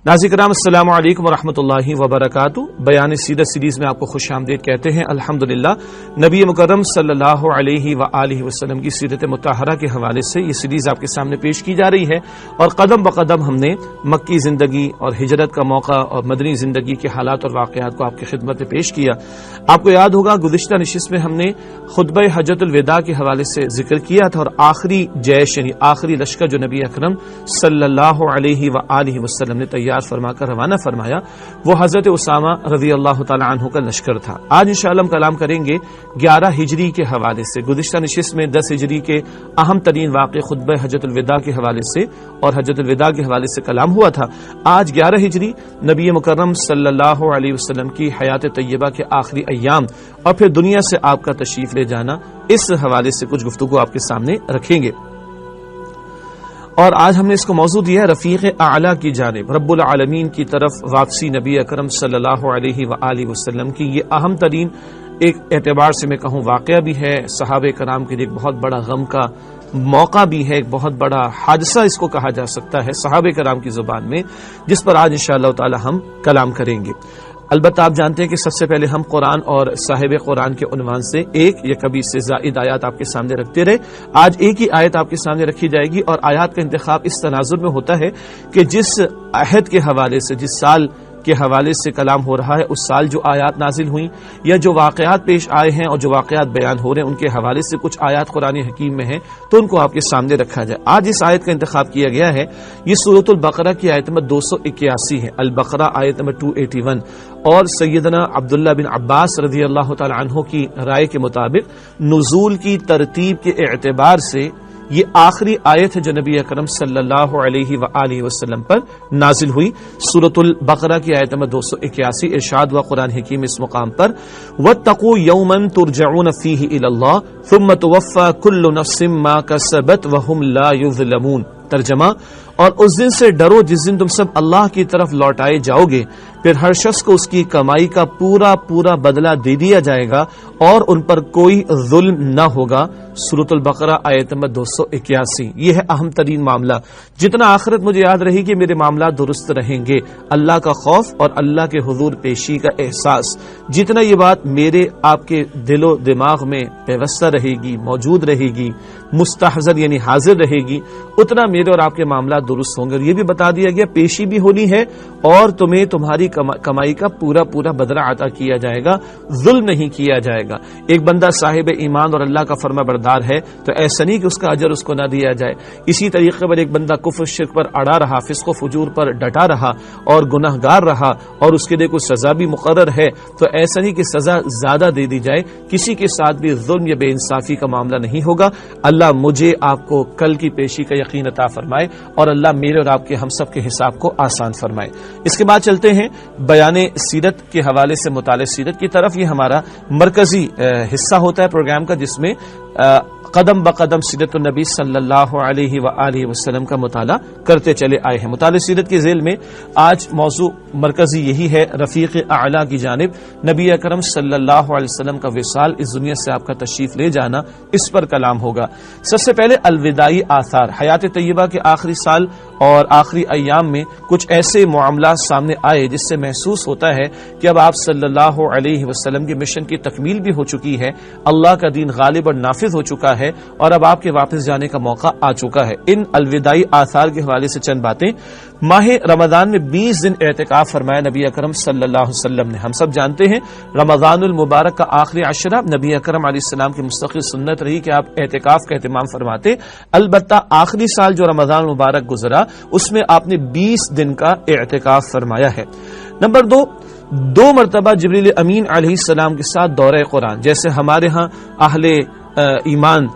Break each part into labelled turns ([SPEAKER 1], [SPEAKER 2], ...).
[SPEAKER 1] ناظرین کرام السلام علیکم ورحمۃ اللہ وبرکاتہ۔ بیان سیرت سیریز میں آپ کو خوش آمدید کہتے ہیں۔ الحمدللہ نبی مکرم صلی اللہ علیہ وآلہ وسلم کی سیرت مطہرہ کے حوالے سے یہ سیریز آپ کے سامنے پیش کی جا رہی ہے، اور قدم بقدم ہم نے مکی زندگی اور ہجرت کا موقع اور مدنی زندگی کے حالات اور واقعات کو آپ کی خدمت میں پیش کیا۔ آپ کو یاد ہوگا گزشتہ نشست میں ہم نے خطبہ حجۃ الوداع کے حوالے سے ذکر کیا تھا، اور آخری جیش یعنی آخری لشکر جو نبی اکرم صلی اللہ علیہ وآلہ وسلم نے تیار فرما کر روانہ فرمایا وہ حضرت اسامہ رضی اللہ تعالی عنہ کا لشکر تھا۔ آج انشاءاللہ ہم کلام کریں گے 11 ہجری کے حوالے سے۔ گزشتہ نشست میں 10 ہجری کے اہم ترین واقع خطبہ حجۃ الوداع کے حوالے سے اور حجۃ الوداع کے حوالے سے کلام ہوا تھا۔ آج 11 ہجری نبی مکرم صلی اللہ علیہ وسلم کی حیات طیبہ کے آخری ایام اور پھر دنیا سے آپ کا تشریف لے جانا، اس حوالے سے کچھ گفتگو آپ کے سامنے رکھیں گے۔ اور آج ہم نے اس کو موضوع دیا ہے رفیق اعلیٰ کی جانب، رب العالمین کی طرف واپسی نبی اکرم صلی اللہ علیہ وآلہ وسلم کی۔ یہ اہم ترین ایک اعتبار سے میں کہوں واقعہ بھی ہے، صحابہ کرام کے لیے ایک بہت بڑا غم کا موقع بھی ہے، ایک بہت بڑا حادثہ اس کو کہا جا سکتا ہے صحابہ کرام کی زبان میں، جس پر آج انشاءاللہ تعالی ہم کلام کریں گے۔ البتہ آپ جانتے ہیں کہ سب سے پہلے ہم قرآن اور صاحب قرآن کے عنوان سے ایک یا کبھی سے زائد آیات آپ کے سامنے رکھتے رہے۔ آج ایک ہی آیت آپ کے سامنے رکھی جائے گی، اور آیات کا انتخاب اس تناظر میں ہوتا ہے کہ جس عہد کے حوالے سے، جس سال کے حوالے سے کلام ہو رہا ہے، اس سال جو آیات نازل ہوئیں یا جو واقعات پیش آئے ہیں اور جو واقعات بیان ہو رہے ہیں ان کے حوالے سے کچھ آیات قرآن حکیم میں ہیں تو ان کو آپ کے سامنے رکھا جائے۔ آج اس آیت کا انتخاب کیا گیا ہے، یہ سورۃ البقرہ کی آیت نمبر 281 ہے، البقرہ آیت نمبر 281، اور سیدنا عبداللہ بن عباس رضی اللہ تعالی عنہ کی رائے کے مطابق نزول کی ترتیب کے اعتبار سے یہ آخری آیت ہے جو نبی اکرم صلی اللہ علیہ وآلہ وسلم پر نازل ہوئی۔ سورۃ البقرہ کی آیت نمبر 281 ارشاد ہوا قرآن حکیم اس مقام پر، وَاتَّقُوا يَوْمًا تُرْجَعُونَ فِيهِ إِلَى اللَّهِ ثُمَّ تُوَفَّى كُلُّ نَفْسٍ مَا كَسَبَتْ وَهُمْ لَا يُظْلَمُونَ۔ ترجمہ، اور اس دن سے ڈرو جس دن تم سب اللہ کی طرف لوٹائے جاؤ گے، پھر ہر شخص کو اس کی کمائی کا پورا پورا بدلہ دے دیا جائے گا اور ان پر کوئی ظلم نہ ہوگا۔ سورۃ البقرہ آیت نمبر 281۔ یہ ہے اہم ترین معاملہ۔ جتنا آخرت مجھے یاد رہے گی میرے معاملات درست رہیں گے، اللہ کا خوف اور اللہ کے حضور پیشی کا احساس، جتنا یہ بات میرے آپ کے دل و دماغ میں پیوستہ رہے گی، موجود رہے گی، مستحضر یعنی حاضر رہے گی، اتنا میرے اور آپ کے معاملات درست ہوں گے۔ اور یہ بھی بتا دیا گیا پیشی بھی ہونی ہے اور تمہیں تمہاری کمائی کا پورا پورا بدلہ عطا کیا جائے گا، ظلم نہیں کیا جائے گا۔ ایک بندہ صاحب ایمان اور اللہ کا فرما بردار ہے تو ایسا نہیں کہ اس کا اجر اس کو نہ دیا جائے، اسی طریقے پر ایک بندہ کفر شرک پر اڑا رہا، فسق و فجور پر ڈٹا رہا اور گناہ گار رہا اور اس کے لیے کوئی سزا بھی مقرر ہے تو ایسا نہیں کہ سزا زیادہ دے دی جائے، کسی کے ساتھ بھی ظلم یا بے انصافی کا معاملہ نہیں ہوگا۔ اللہ مجھے آپ کو کل کی پیشی کا یقین عطا فرمائے اور اللہ میرے اور آپ کے ہم سب کے حساب کو آسان فرمائے۔ اس کے بعد چلتے ہیں بیان سیرت کے حوالے سے مطالعہ سیرت کی طرف۔ یہ ہمارا مرکزی حصہ ہوتا ہے پروگرام کا، جس میں قدم بقدم سیرت النبی صلی اللہ علیہ وآلہ وسلم کا مطالعہ کرتے چلے آئے ہیں۔ مطالعہ سیرت کے ذیل میں آج موضوع مرکزی یہی ہے، رفیق اعلیٰ کی جانب نبی اکرم صلی اللہ علیہ وسلم کا وصال، اس دنیا سے آپ کا تشریف لے جانا، اس پر کلام ہوگا۔ سب سے پہلے الوداعی آثار، حیات طیبہ کے آخری سال اور آخری ایام میں کچھ ایسے معاملات سامنے آئے جس سے محسوس ہوتا ہے کہ اب آپ صلی اللہ علیہ وسلم کے مشن کی تکمیل بھی ہو چکی ہے، اللہ کا دین غالب اور نافذ ہو چکا ہے اور اب آپ کے واپس جانے کا موقع آ چکا ہے۔ ان الوداعی آثار کے حوالے سے چند باتیں۔ ماہ رمضان میں 20 دن اعتکاف فرمایا نبی اکرم صلی اللہ علیہ وسلم نے۔ ہم سب جانتے ہیں رمضان المبارک کا آخری عشرہ نبی اکرم علیہ السلام کی مستقل سنت رہی کہ آپ اعتکاف کا اہتمام فرماتے، البتہ آخری سال جو رمضان المبارک گزرا اس میں آپ نے 20 دن کا اعتکاف فرمایا ہے۔ نمبر 2 مرتبہ جبریل امین علیہ السلام کے ساتھ دورہ قرآن، جیسے ہمارے ہاں اہل ایمان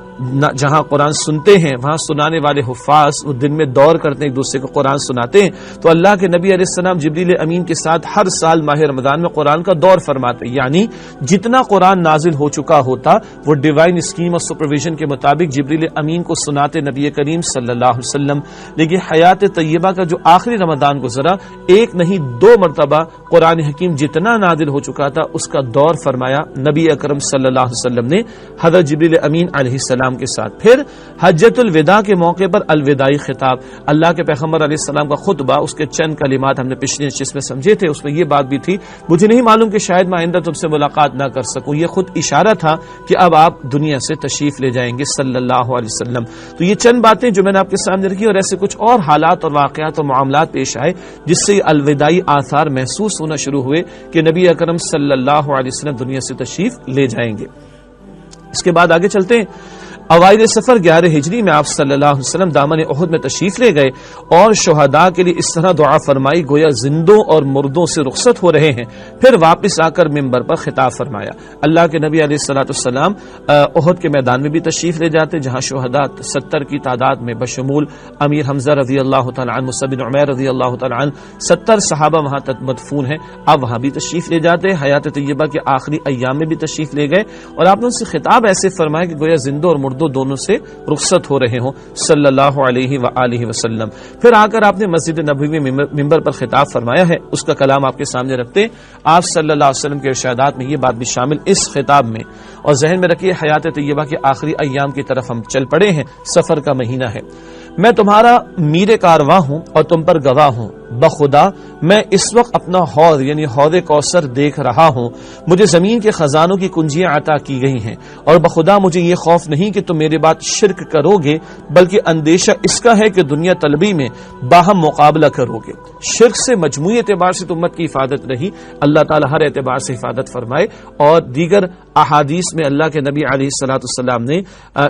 [SPEAKER 1] جہاں قرآن سنتے ہیں وہاں سنانے والے حفاظ وہ دن میں دور کرتے ہیں، ایک دوسرے کو قرآن سناتے ہیں، تو اللہ کے نبی علیہ السلام جبریل امین کے ساتھ ہر سال ماہ رمضان میں قرآن کا دور فرماتے، یعنی جتنا قرآن نازل ہو چکا ہوتا وہ ڈیوائن اسکیم اور سپرویژن کے مطابق جبریل امین کو سناتے نبی کریم صلی اللہ علیہ وسلم۔ لیکن حیات طیبہ کا جو آخری رمضان گزرا، ایک نہیں 2 مرتبہ قرآن حکیم جتنا نازل ہو چکا تھا اس کا دور فرمایا نبی اکرم صلی اللہ علیہ وسلم نے حضرت جبریل امین علیہ السلام السلام کے ساتھ. پھر حجۃ الوداع کے موقع پر الوداعی خطاب، اللہ کے پیغمبر علیہ السلام کا خطبہ، اس کے چند کلمات ہم نے پچھلی نشست میں سمجھے تھے. اس میں یہ بات بھی تھی، مجھے نہیں معلوم کہ شاید میں آئندہ تم سے ملاقات نہ کر سکوں. یہ خود اشارہ تھا کہ اب آپ دنیا سے تشریف لے جائیں گے صلی اللہ علیہ وسلم. تو یہ چند باتیں جو میں نے آپ کے سامنے رکھی، اور ایسے کچھ اور حالات اور واقعات اور معاملات پیش آئے جس سے الوداعی آثار محسوس ہونا شروع ہوئے کہ نبی اکرم صلی اللہ علیہ وسلم دنیا سے تشریف لے جائیں گے. اس کے بعد آگے چلتے ہیں. اوائل سفر 11 ہجری میں آپ صلی اللہ علیہ وسلم دامن احد میں تشریف لے گئے اور شہداء کے لیے اس طرح دعا فرمائی گویا زندوں اور مردوں سے رخصت ہو رہے ہیں. پھر واپس آ کر منبر پر خطاب فرمایا. اللہ کے نبی علیہ الصلوۃ والسلام احد کے میدان میں بھی تشریف لے جاتے جہاں شہداء 70 کی تعداد میں بشمول امیر حمزہ رضی اللہ تعالی عنہ، مصعب بن عمیر رضی اللہ تعالی عنہ، 70 صحابہ وہاں مدفون ہیں. آپ وہاں بھی تشریف لے جاتے. حیات طیبہ کے آخری ایام میں بھی تشریف لے گئے اور آپ نے ان سے خطاب ایسے فرمایا کہ گویا زندوں اور مردوں دونوں سے رخصت ہو رہے ہوں صلی اللہ علیہ وآلہ وسلم. پھر آ کر آپ نے مسجد نبوی میں منبر پر خطاب فرمایا ہے. اس کا کلام آپ کے سامنے رکھتے. آپ صلی اللہ علیہ وسلم کے ارشادات میں یہ بات بھی شامل اس خطاب میں، اور ذہن میں رکھیے حیات طیبہ کے آخری ایام کی طرف ہم چل پڑے ہیں. سفر کا مہینہ ہے. میں تمہارا میر کارواں ہوں اور تم پر گواہ ہوں. بخدا میں اس وقت اپنا حوض یعنی حوض کوثر دیکھ رہا ہوں. مجھے زمین کے خزانوں کی کنجیاں عطا کی گئی ہیں، اور بخدا مجھے یہ خوف نہیں کہ تم میرے بات شرک کرو گے، بلکہ اندیشہ اس کا ہے کہ دنیا طلبی میں باہم مقابلہ کرو گے. شرک سے مجموعی اعتبار سے امت کی حفاظت رہی. اللہ تعالی ہر اعتبار سے حفاظت فرمائے. اور دیگر احادیث میں اللہ کے نبی علیہ الصلوۃ والسلام نے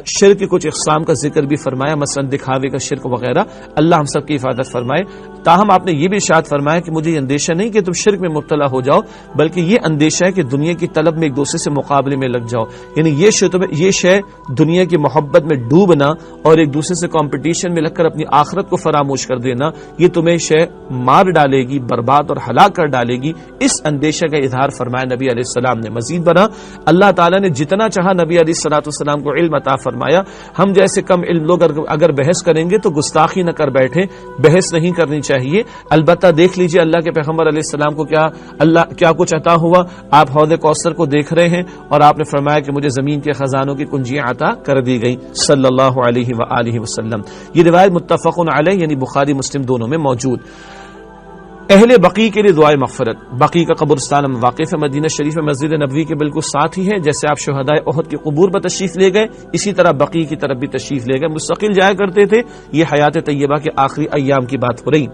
[SPEAKER 1] شرک کے کچھ اقسام کا ذکر بھی فرمایا، مثلا دکھاوے کا شرک وغیرہ. اللہ ہم سب کی حفاظت فرمائے. تاہم آپ نے یہ بھی ارشاد فرمایا کہ مجھے یہ اندیشہ نہیں کہ تم شرک میں مبتلا ہو جاؤ، بلکہ یہ اندیشہ ہے کہ دنیا کی طلب میں ایک دوسرے سے مقابلے میں لگ جاؤ. یعنی یہ شے دنیا کی محبت میں ڈوبنا اور ایک دوسرے سے کمپٹیشن میں لگ کر اپنی آخرت کو فراموش کر دینا، یہ تمہیں شے مار ڈالے گی، برباد اور ہلاک کر ڈالے گی. اس اندیشہ کا اظہار فرمایا نبی علیہ السلام نے. مزید برآں اللہ تعالیٰ نے جتنا چاہا نبی علیہ الصلوۃ والسلام کو علم عطا فرمایا. ہم جیسے کم علم لوگ اگر بحث کریں گے تو گستاخی نہ کر بیٹھیں، بحث نہیں کرنی چاہیے. البتہ دیکھ لیجئے اللہ کے پیغمبر علیہ السلام کو کیا کچھ عطا ہوا. آپ حوض کوثر کو دیکھ رہے ہیں اور آپ نے فرمایا کہ مجھے زمین کے خزانوں کی کنجیاں عطا کر دی گئی صلی اللہ علیہ وآلہ وسلم. یہ روایت متفق علیہ یعنی بخاری مسلم دونوں میں موجود. اہل بقیع کے لیے دعائے مغفرت. بقیع کا قبرستان واقف ہے مدینہ شریف میں مسجد نبوی کے بالکل ساتھ ہی ہے. جیسے آپ شہداء احد کے قبور پر تشریف لے گئے، اسی طرح بقیع کی طرف بھی تشریف لے گئے. مستقل جایا کرتے تھے. یہ حیات طیبہ کے آخری ایام کی بات ہو رہی.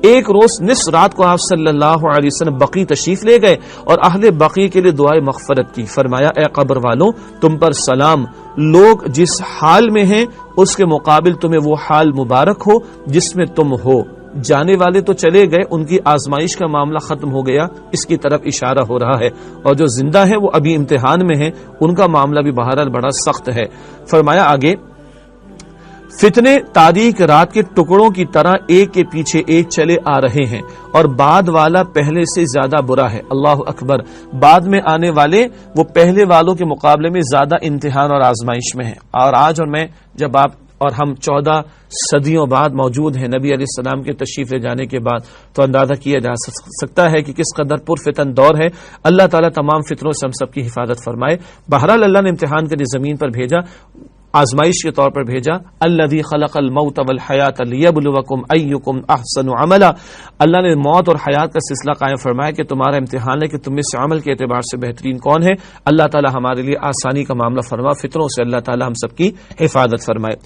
[SPEAKER 1] ایک روز نصف رات کو آپ صلی اللہ علیہ وسلم بقیع تشریف لے گئے اور اہل بقیع کے لیے دعائے مغفرت کی. فرمایا اے قبر والوں، تم پر سلام. لوگ جس حال میں ہیں اس کے مقابل تمہیں وہ حال مبارک ہو جس میں تم ہو. جانے والے تو چلے گئے، ان کی آزمائش کا معاملہ ختم ہو گیا، اس کی طرف اشارہ ہو رہا ہے. اور جو زندہ ہیں وہ ابھی امتحان میں ہیں، ان کا معاملہ بھی بہرحال بڑا سخت ہے. فرمایا آگے، فتنے تاریک رات کے ٹکڑوں کی طرح ایک کے پیچھے ایک چلے آ رہے ہیں، اور بعد والا پہلے سے زیادہ برا ہے. اللہ اکبر. بعد میں آنے والے وہ پہلے والوں کے مقابلے میں زیادہ امتحان اور آزمائش میں ہیں. اور آج اور میں جب آپ اور ہم 14 صدیوں بعد موجود ہیں نبی علیہ السلام کے تشریف لے جانے کے بعد، تو اندازہ کیا جا سکتا ہے کہ کس قدر پرفتن دور ہے. اللہ تعالیٰ تمام فتنوں سے ہم سب کی حفاظت فرمائے. بہرحال اللہ نے امتحان کے لیے زمین پر بھیجا، آزمائش کے طور پر بھیجا. الذی خلق الموت والحیات لیبلوکم ایکم احسن عملا. اللہ نے موت اور حیات کا سلسلہ قائم فرمایا کہ تمہارا امتحان ہے کہ تم میں سے عمل کے اعتبار سے بہترین کون ہے. اللہ تعالی ہمارے لیے آسانی کا معاملہ فرما. فطروں سے اللہ تعالی ہم سب کی حفاظت فرمائے.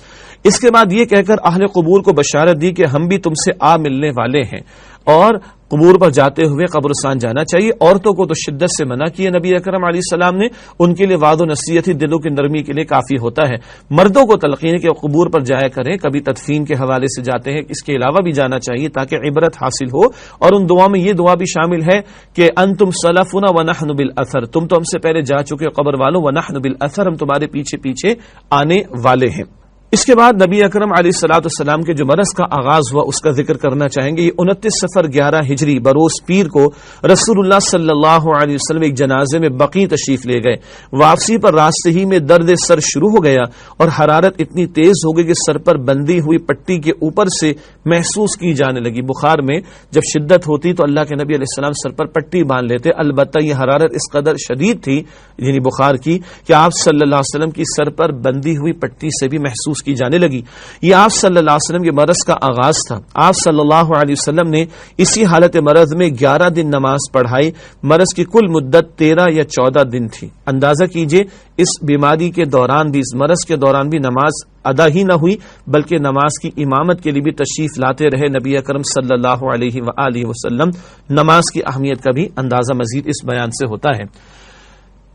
[SPEAKER 1] اس کے بعد یہ کہہ کر اہل قبور کو بشارت دی کہ ہم بھی تم سے آ ملنے والے ہیں، اور قبور پر جاتے ہوئے قبرستان جانا چاہیے. عورتوں کو تو شدت سے منع کیا نبی اکرم علیہ السلام نے. ان کے لیے وعد و نصیحت ہی دلوں کی نرمی کے لیے کافی ہوتا ہے. مردوں کو تلقین ہے کہ قبور پر جایا کریں، کبھی تدفین کے حوالے سے جاتے ہیں، اس کے علاوہ بھی جانا چاہیے تاکہ عبرت حاصل ہو. اور ان دعا میں یہ دعا بھی شامل ہے کہ انتم سلفنا ونحن بالاثر. تم تو ہم سے پہلے جا چکے قبر والوں، ونحن بالاثر، ہم تمہارے پیچھے پیچھے آنے والے ہیں. اس کے بعد نبی اکرم علیہ الصلوۃ والسلام کے جو مرض کا آغاز ہوا اس کا ذکر کرنا چاہیں گے. یہ 29 صفر 11 ہجری بروز پیر کو رسول اللہ صلی اللہ علیہ وسلم ایک جنازے میں بقیع تشریف لے گئے. واپسی پر راستے ہی میں درد سر شروع ہو گیا اور حرارت اتنی تیز ہو گئی کہ سر پر بندھی ہوئی پٹی کے اوپر سے محسوس کی جانے لگی. بخار میں جب شدت ہوتی تو اللہ کے نبی علیہ السلام سر پر پٹی باندھ لیتے. البتہ یہ حرارت اس قدر شدید تھی یعنی بخار کی کہ آپ صلی اللہ علیہ وسلم کی سر پر بندھی ہوئی پٹی سے بھی محسوس کی جانے لگی. یہ آپ صلی اللہ علیہ وسلم کے مرض کا آغاز تھا. آپ صلی اللہ علیہ وسلم نے اسی حالت مرض میں 11 دن نماز پڑھائی. مرض کی کل مدت 13 یا 14 دن تھی. اندازہ کیجئے اس بیماری کے دوران بھی, اس مرض کے دوران بھی نماز ادا ہی نہ ہوئی بلکہ نماز کی امامت کے لیے بھی تشریف لاتے رہے نبی اکرم صلی اللہ علیہ وآلہ وسلم. نماز کی اہمیت کا بھی اندازہ مزید اس بیان سے ہوتا ہے.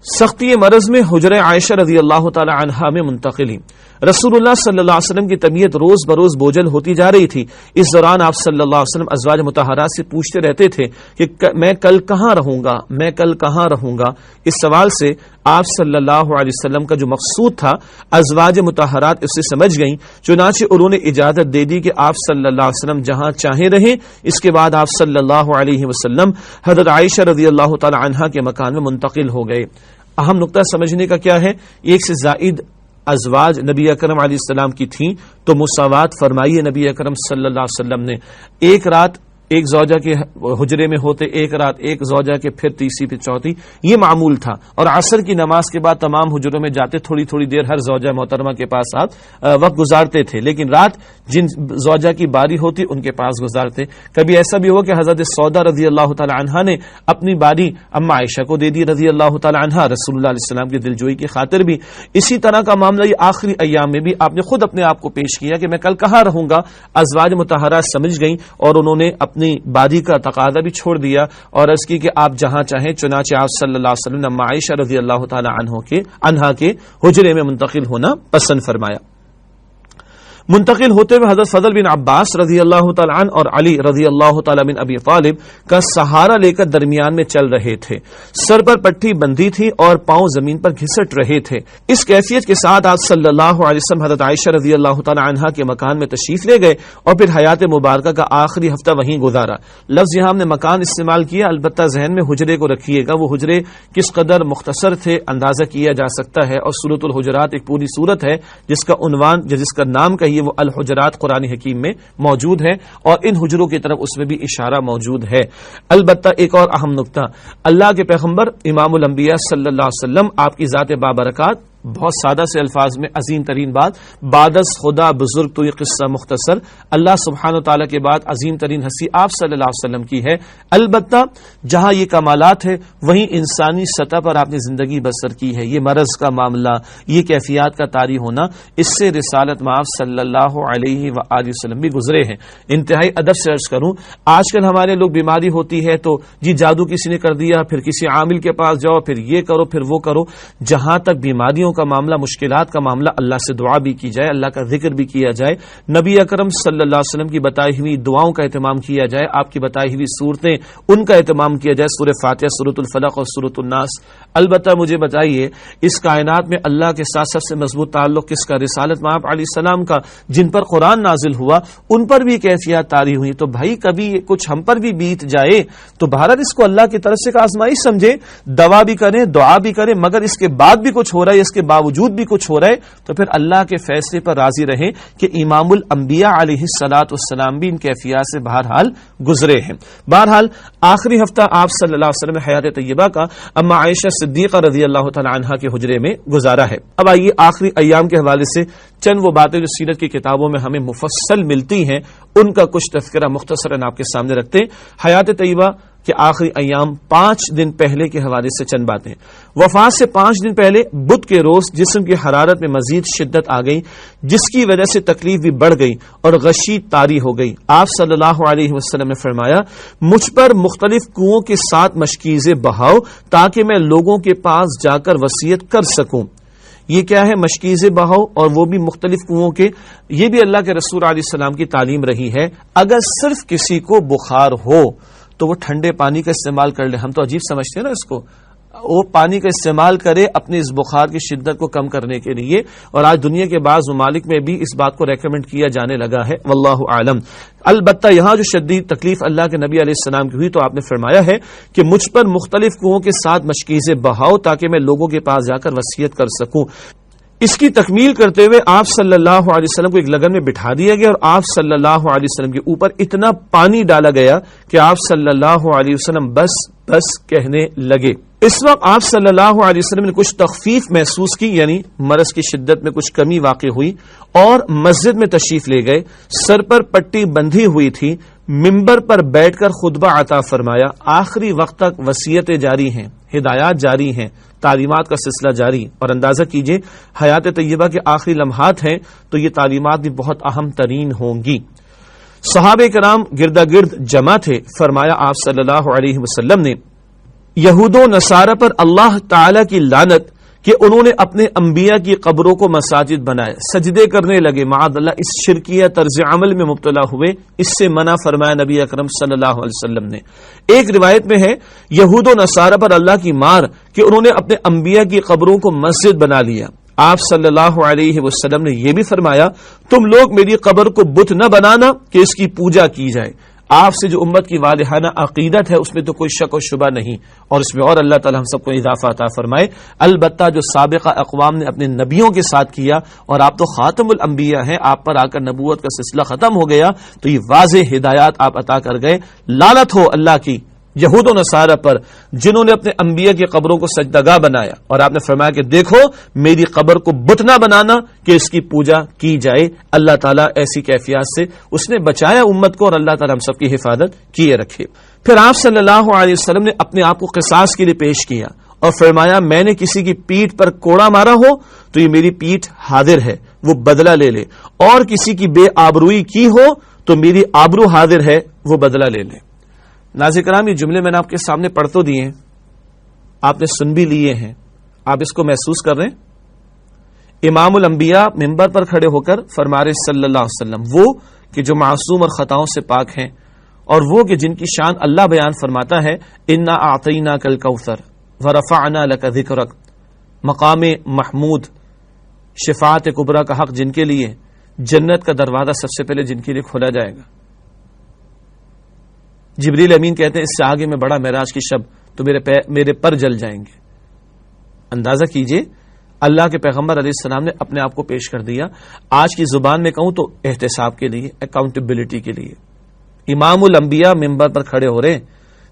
[SPEAKER 1] سختی مرض میں حجرہ عائشہ رضی اللہ تعالی عنہا میں منتقلی. رسول اللہ صلی اللہ علیہ وسلم کی طبیعت روز بروز بوجھل ہوتی جا رہی تھی. اس دوران آپ صلی اللہ علیہ وسلم ازواج مطہرات سے پوچھتے رہتے تھے کہ میں کل کہاں رہوں گا, میں کل کہاں رہوں گا. اس سوال سے آپ صلی اللہ علیہ وسلم کا جو مقصود تھا ازواج مطہرات اسے سمجھ گئیں. چنانچہ انہوں نے اجازت دے دی کہ آپ صلی اللہ علیہ وسلم جہاں چاہیں رہیں. اس کے بعد آپ صلی اللہ علیہ وسلم حضرت عائشہ رضی اللہ تعالی عنہا کے مکان میں منتقل ہو گئے. اہم نقطہ سمجھنے کا کیا ہے, ایک سے زائد ازواج نبی اکرم علیہ السلام کی تھیں تو مساوات فرمائی ہے نبی اکرم صلی اللہ علیہ وسلم نے. ایک رات ایک زوجہ کے حجرے میں ہوتے, ایک رات ایک زوجہ کے, پھر تیسری پھر چوتھی, یہ معمول تھا. اور عصر کی نماز کے بعد تمام حجروں میں جاتے, تھوڑی تھوڑی دیر ہر زوجہ محترمہ کے پاس آپ وقت گزارتے تھے, لیکن رات جن زوجہ کی باری ہوتی ان کے پاس گزارتے. کبھی ایسا بھی ہوا کہ حضرت سودا رضی اللہ تعالی عنہا نے اپنی باری اما عائشہ کو دے دی رضی اللہ تعالی عنہا, رسول اللہ علیہ السلام کی دلجوئی کی خاطر بھی. اسی طرح کا معاملہ یہ آخری ایام میں بھی آپ نے خود اپنے آپ کو پیش کیا کہ میں کل کہاں رہوں گا. ازواج مطہرات سمجھ گئیں اور انہوں نے اپنی باری کا تقاضا بھی چھوڑ دیا اور عرض کی کہ آپ جہاں چاہیں. چنانچہ آپ صلی اللہ علیہ وسلم نے اما عائشہ رضی اللہ تعالی عنہا کے حجرے میں منتقل ہونا پسند فرمایا. منتقل ہوتے ہوئے حضرت فضل بن عباس رضی اللہ تعالی عنہ اور علی رضی اللہ تعالی بن ابی طالب کا سہارا لے کر درمیان میں چل رہے تھے. سر پر پٹھی بندھی تھی اور پاؤں زمین پر گھسٹ رہے تھے. اس کیفیت کے ساتھ آپ صلی اللہ علیہ وسلم حضرت عائشہ رضی اللہ تعالی عنہا کے مکان میں تشریف لے گئے اور پھر حیات مبارکہ کا آخری ہفتہ وہیں گزارا. لفظ یہاں ہم نے مکان استعمال کیا, البتہ ذہن میں حجرے کو رکھیے گا. وہ حجرے کس قدر مختصر تھے اندازہ کیا جا سکتا ہے. اور سورۃ الحجرات ایک پوری سورت ہے جس کا عنوان جس کا نام کہیے وہ الحجرات قرآن حکیم میں موجود ہے اور ان حجروں کی طرف اس میں بھی اشارہ موجود ہے. البتہ ایک اور اہم نقطہ, اللہ کے پیغمبر امام الانبیاء صلی اللہ علیہ وسلم آپ کی ذات بابرکات, بہت سادہ سے الفاظ میں عظیم ترین بات, بعد از خدا بزرگ تو یہ قصہ مختصر, اللہ سبحانہ وتعالی کے بعد عظیم ترین ہستی آپ صلی اللہ علیہ وسلم کی ہے. البتہ جہاں یہ کمالات ہے وہیں انسانی سطح پر آپ نے زندگی بسر کی ہے. یہ مرض کا معاملہ, یہ کیفیات کا طاری ہونا, اس سے رسالت مآب صلی اللہ علیہ وآلہ وسلم بھی گزرے ہیں. انتہائی ادب سے عرض کروں, آج کل ہمارے لوگ بیماری ہوتی ہے تو جی جادو کسی نے کر دیا, پھر کسی عامل کے پاس جاؤ, پھر یہ کرو پھر وہ کرو. جہاں تک بیماریوں کا معاملہ, مشکلات کا معاملہ, اللہ سے دعا بھی کی جائے, اللہ کا ذکر بھی کیا جائے, نبی اکرم صلی اللہ علیہ وسلم کی بتائی ہوئی دعاؤں کا اہتمام کیا جائے, آپ کی بتائی ہوئی صورتیں ان کا اہتمام کیا جائے, سورہ فاتحہ, سورۃ الفلق اور سورۃ الناس. البتہ مجھے بتائیے اس کائنات میں اللہ کے ساتھ سب سے مضبوط تعلق کس کا؟ رسالت مآب علیہ السلام کا, جن پر قرآن نازل ہوا ان پر بھی کیفیات طاری ہوئی. تو بھائی کبھی کچھ ہم پر بھی بیت جائے تو بھارت اس کو اللہ کی طرف سے آزمائش سمجھے, دوا بھی کریں دعا بھی کریں, مگر اس کے بعد بھی کچھ ہو رہا ہے, اس کے باوجود بھی کچھ ہو رہا ہے تو پھر اللہ کے فیصلے پر راضی رہیں کہ امام الانبیاء علیہ الصلوۃ والسلام بھی ان کیفیات سے بہرحال گزرے ہیں. بہرحال آخری ہفتہ آپ صلی اللہ علیہ وسلم حیات طیبہ کا اما عائشہ صدیقہ رضی اللہ تعالی عنہا کے حجرے میں گزارا ہے. اب آئیے آخری ایام کے حوالے سے چند وہ باتیں جو سیرت کی کتابوں میں ہمیں مفصل ملتی ہیں ان کا کچھ تذکرہ مختصراً آپ کے سامنے رکھتے ہیں. حیات طیبہ کہ آخری ایام 5 دن پہلے کے حوالے سے چند باتیں. وفات سے 5 دن پہلے بدھ کے روز جسم کی حرارت میں مزید شدت آ گئی, جس کی وجہ سے تکلیف بھی بڑھ گئی اور غشی طاری ہو گئی. آپ صلی اللہ علیہ وسلم نے فرمایا, مجھ پر مختلف کنووں کے 7 مشکیزیں بہاؤ تاکہ میں لوگوں کے پاس جا کر وصیت کر سکوں. یہ کیا ہے؟ مشکیزیں بہاؤ, اور وہ بھی مختلف کنووں کے. یہ بھی اللہ کے رسول علیہ السلام کی تعلیم رہی ہے. اگر صرف کسی کو بخار ہو تو وہ ٹھنڈے پانی کا استعمال کر لے. ہم تو عجیب سمجھتے ہیں نا اس کو, وہ پانی کا استعمال کرے اپنے اس بخار کی شدت کو کم کرنے کے لیے, اور آج دنیا کے بعض ممالک میں بھی اس بات کو ریکمینڈ کیا جانے لگا ہے, واللہ عالم. البتہ یہاں جو شدید تکلیف اللہ کے نبی علیہ السلام کی ہوئی تو آپ نے فرمایا ہے کہ مجھ پر مختلف کنووں کے 7 مشکیزیں بہاؤ تاکہ میں لوگوں کے پاس جا کر وصیت کر سکوں. اس کی تکمیل کرتے ہوئے آپ صلی اللہ علیہ وسلم کو ایک لگن میں بٹھا دیا گیا اور آپ صلی اللہ علیہ وسلم کے اوپر اتنا پانی ڈالا گیا کہ آپ صلی اللہ علیہ وسلم بس بس کہنے لگے۔ اس وقت آپ صلی اللہ علیہ وسلم نے کچھ تخفیف محسوس کی، یعنی مرض کی شدت میں کچھ کمی واقع ہوئی، اور مسجد میں تشریف لے گئے۔ سر پر پٹی بندھی ہوئی تھی، ممبر پر بیٹھ کر خطبہ عطا فرمایا۔ آخری وقت تک وصیتیں جاری ہیں، ہدایات جاری ہیں، تعلیمات کا سلسلہ جاری، اور اندازہ کیجئے حیات طیبہ کے آخری لمحات ہیں تو یہ تعلیمات بھی بہت اہم ترین ہوں گی۔ صحابہ کرام گردا گرد جمع تھے۔ فرمایا آپ صلی اللہ علیہ وسلم نے یہود و نصارہ پر اللہ تعالی کی لعنت کہ انہوں نے اپنے انبیاء کی قبروں کو مساجد بنائے، سجدے کرنے لگے، معاذ اللہ اس شرکیہ طرز عمل میں مبتلا ہوئے، اس سے منع فرمایا نبی اکرم صلی اللہ علیہ وسلم نے۔ ایک روایت میں ہے یہود و نصارہ پر اللہ کی مار کہ انہوں نے اپنے انبیاء کی قبروں کو مسجد بنا لیا۔ آپ صلی اللہ علیہ وسلم نے یہ بھی فرمایا تم لوگ میری قبر کو بت نہ بنانا کہ اس کی پوجا کی جائے۔ آپ سے جو امت کی والہانہ عقیدت ہے اس میں تو کوئی شک و شبہ نہیں، اور اس میں اور اللہ تعالی ہم سب کو اضافہ عطا فرمائے۔ البتہ جو سابقہ اقوام نے اپنے نبیوں کے ساتھ کیا، اور آپ تو خاتم الانبیاء ہیں، آپ پر آ کر نبوت کا سلسلہ ختم ہو گیا، تو یہ واضح ہدایات آپ عطا کر گئے۔ لعنت ہو اللہ کی یہود و نصارہ پر جنہوں نے اپنے انبیاء کی قبروں کو سجدگاہ بنایا، اور آپ نے فرمایا کہ دیکھو میری قبر کو بت نہ بنانا کہ اس کی پوجا کی جائے۔ اللہ تعالیٰ ایسی کیفیات سے اس نے بچایا امت کو، اور اللہ تعالیٰ ہم سب کی حفاظت کیے رکھے۔ پھر آپ صلی اللہ علیہ وسلم نے اپنے آپ کو قصاص کے لیے پیش کیا اور فرمایا میں نے کسی کی پیٹھ پر کوڑا مارا ہو تو یہ میری پیٹھ حاضر ہے، وہ بدلہ لے لے، اور کسی کی بے آبروئی کی ہو تو میری آبرو حاضر ہے، وہ بدلہ لے لے۔ ناظرین کرام یہ جملے میں نے آپ کے سامنے پڑھ تو دیے ہیں، آپ نے سن بھی لیے ہیں، آپ اس کو محسوس کر رہے ہیں۔ امام الانبیاء ممبر پر کھڑے ہو کر فرما رہے صلی اللہ علیہ وسلم، وہ کہ جو معصوم اور خطاؤں سے پاک ہیں، اور وہ کہ جن کی شان اللہ بیان فرماتا ہے انا اعطیناک الکوثر ورفعنا لک ذکرک، مقام محمود، شفاعت کبریٰ کا حق جن کے لیے، جنت کا دروازہ سب سے پہلے جن کے لیے کھولا جائے گا۔ جبریل امین کہتے ہیں اس سے آگے میں بڑا معراج کی شب تو میرے پر جل جائیں گے۔ اندازہ کیجئے اللہ کے پیغمبر علیہ السلام نے اپنے آپ کو پیش کر دیا، آج کی زبان میں کہوں تو احتساب کے لیے، اکاؤنٹیبلٹی کے لیے۔ امام الانبیاء ممبر پر کھڑے ہو رہے ہیں۔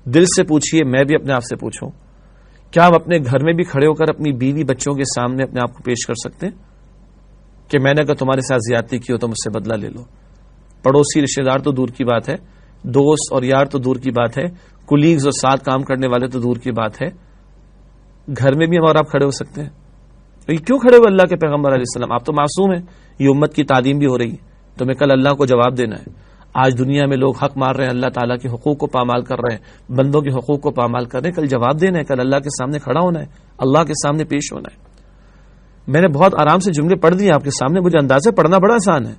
[SPEAKER 1] دل سے پوچھئے، میں بھی اپنے آپ سے پوچھوں، کیا ہم اپنے گھر میں بھی کھڑے ہو کر اپنی بیوی بچوں کے سامنے اپنے آپ کو پیش کر سکتے ہیں کہ میں نے اگر تمہارے ساتھ زیادتی کی ہو تو مجھ سے بدلہ لے لو؟ پڑوسی رشتہ دار تو دور کی بات ہے، دوست اور یار تو دور کی بات ہے، کولیگز اور ساتھ کام کرنے والے تو دور کی بات ہے، گھر میں بھی ہم اور آپ کھڑے ہو سکتے ہیں؟ تو یہ کیوں کھڑے ہوئے اللہ کے پیغمبر علیہ السلام؟ آپ تو معصوم ہیں، یہ امت کی تعلیم بھی ہو رہی ہے، تمہیں کل اللہ کو جواب دینا ہے۔ آج دنیا میں لوگ حق مار رہے ہیں، اللہ تعالیٰ کے حقوق کو پامال کر رہے ہیں، بندوں کے حقوق کو پامال کر رہے ہیں، کل جواب دینا ہے، کل اللہ کے سامنے کھڑا ہونا ہے، اللہ کے سامنے پیش ہونا ہے۔ میں نے بہت آرام سے جملے پڑھ دیے آپ کے سامنے، مجھے اندازے پڑھنا بڑا آسان ہے،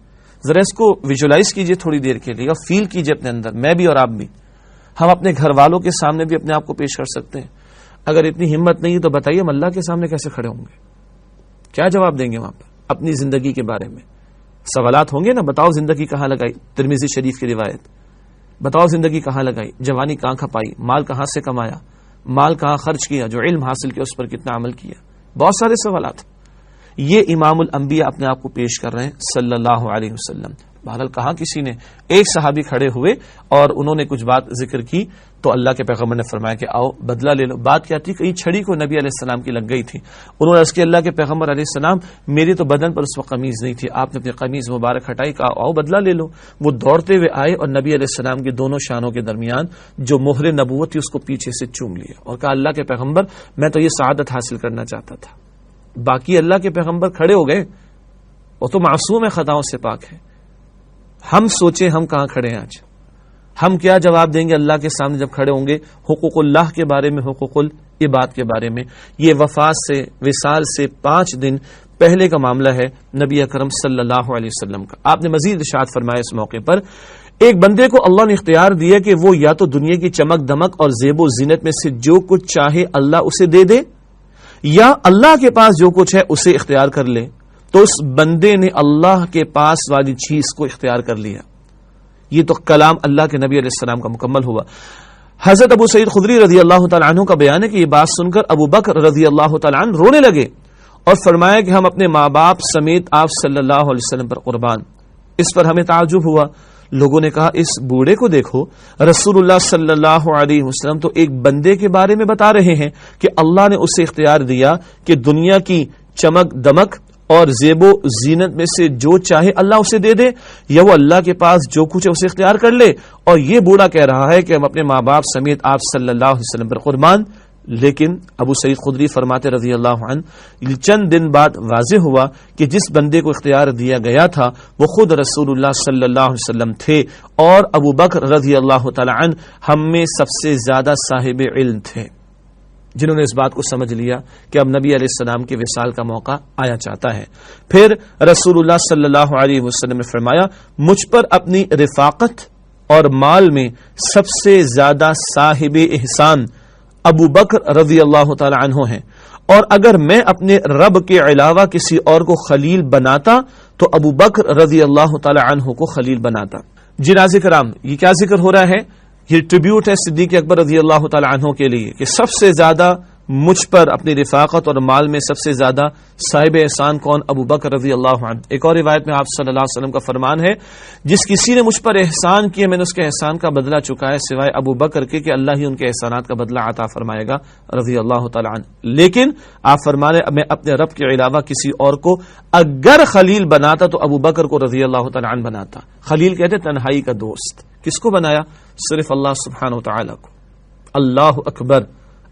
[SPEAKER 1] ذرا اس کو ویژولائز کیجئے تھوڑی دیر کے لیے اور فیل کیجئے اپنے اندر، میں بھی اور آپ بھی۔ ہم اپنے گھر والوں کے سامنے بھی اپنے آپ کو پیش کر سکتے ہیں۔ اگر اتنی ہمت نہیں تو بتائیے ہم اللہ کے سامنے کیسے کھڑے ہوں گے؟ کیا جواب دیں گے وہاں پر اپنی زندگی کے بارے میں؟ سوالات ہوں گے نا، بتاؤ زندگی کہاں لگائی، ترمذی شریف کی روایت، بتاؤ زندگی کہاں لگائی، جوانی کہاں کھپائی، مال کہاں سے کمایا، مال کہاں خرچ کیا، جو علم حاصل کیا اس پر کتنا عمل کیا، بہت سارے سوالات۔ یہ امام الانبیاء اپنے آپ کو پیش کر رہے ہیں صلی اللہ علیہ وسلم۔ بہرحال کہاں کسی نے، ایک صحابی کھڑے ہوئے اور انہوں نے کچھ بات ذکر کی تو اللہ کے پیغمبر نے فرمایا کہ آؤ بدلہ لے لو۔ بات کیا تھی؟ کئی چھڑی کو نبی علیہ السلام کی لگ گئی تھی، انہوں نے عرض کیا اللہ کے پیغمبر علیہ السلام میری تو بدن پر اس وقت قمیض نہیں تھی، آپ نے اپنی قمیض مبارک ہٹائی، کہا آؤ بدلہ لے لو۔ وہ دوڑتے ہوئے آئے اور نبی علیہ السلام کی دونوں شانوں کے درمیان جو مہر نبوت تھی اس کو پیچھے سے چوم لیا اور کہا اللہ کے پیغمبر میں تو یہ سعادت حاصل کرنا چاہتا تھا۔ باقی اللہ کے پیغمبر کھڑے ہو گئے، وہ تو معصوم ہے، خطاؤں سے پاک ہے۔ ہم سوچیں ہم کہاں کھڑے ہیں آج، ہم کیا جواب دیں گے اللہ کے سامنے جب کھڑے ہوں گے حقوق اللہ کے بارے میں، حقوق العباد کے بارے میں۔ یہ وفات سے، وصال سے 5 دن پہلے کا معاملہ ہے نبی اکرم صلی اللہ علیہ وسلم کا۔ آپ نے مزید ارشاد فرمایا اس موقع پر، ایک بندے کو اللہ نے اختیار دیا کہ وہ یا تو دنیا کی چمک دمک اور زیب و زینت میں سے جو کچھ چاہے اللہ اسے دے دے، یا اللہ کے پاس جو کچھ ہے اسے اختیار کر لے۔ تو اس بندے نے اللہ کے پاس والی چیز کو اختیار کر لیا۔ یہ تو کلام اللہ کے نبی علیہ السلام کا مکمل ہوا۔ حضرت ابو سعید خدری رضی اللہ تعالیٰ عنہ کا بیان ہے کہ یہ بات سن کر ابو بکر رضی اللہ تعالیٰ عنہ رونے لگے اور فرمایا کہ ہم اپنے ماں باپ سمیت آپ صلی اللہ علیہ وسلم پر قربان۔ اس پر ہمیں تعجب ہوا، لوگوں نے کہا اس بوڑھے کو دیکھو، رسول اللہ صلی اللہ علیہ وسلم تو ایک بندے کے بارے میں بتا رہے ہیں کہ اللہ نے اسے اختیار دیا کہ دنیا کی چمک دمک اور زیب و زینت میں سے جو چاہے اللہ اسے دے دے، یا وہ اللہ کے پاس جو کچھ ہے اسے اختیار کر لے، اور یہ بوڑھا کہہ رہا ہے کہ ہم اپنے ماں باپ سمیت آپ صلی اللہ علیہ وسلم پر قربان۔ لیکن ابو سعید خدری فرماتے رضی اللہ عنہ، چند دن بعد واضح ہوا کہ جس بندے کو اختیار دیا گیا تھا وہ خود رسول اللہ صلی اللہ علیہ وسلم تھے، اور ابو بکر رضی اللہ تعالی عنہ ہم میں سب سے زیادہ صاحب علم تھے، جنہوں نے اس بات کو سمجھ لیا کہ اب نبی علیہ السلام کے وصال کا موقع آیا چاہتا ہے۔ پھر رسول اللہ صلی اللہ علیہ وسلم نے فرمایا، مجھ پر اپنی رفاقت اور مال میں سب سے زیادہ صاحب احسان ابو بکر رضی اللہ تعالی عنہ ہیں، اور اگر میں اپنے رب کے علاوہ کسی اور کو خلیل بناتا تو ابو بکر رضی اللہ تعالی عنہ کو خلیل بناتا۔ جی ناظرین کرام، یہ کیا ذکر ہو رہا ہے؟ یہ ٹریبیوٹ ہے صدیق اکبر رضی اللہ تعالی عنہ کے لیے کہ سب سے زیادہ مجھ پر اپنی رفاقت اور مال میں سب سے زیادہ صاحب احسان کون؟ ابو بکر رضی اللہ عنہ۔ ایک اور روایت میں آپ صلی اللہ علیہ وسلم کا فرمان ہے، جس کسی نے مجھ پر احسان کیا میں نے اس کے احسان کا بدلہ چکایا سوائے ابو بکر کے کہ اللہ ہی ان کے احسانات کا بدلہ عطا فرمائے گا رضی اللہ تعالی عنہ۔ لیکن آپ فرمانے میں اپنے رب کے علاوہ کسی اور کو اگر خلیل بناتا تو ابو بکر کو رضی اللہ تعالی عنہ بناتا۔ خلیل کہتے تنہائی کا دوست۔ کس کو بنایا؟ صرف اللہ سبحانہ وتعالی کو۔ اللہ اکبر،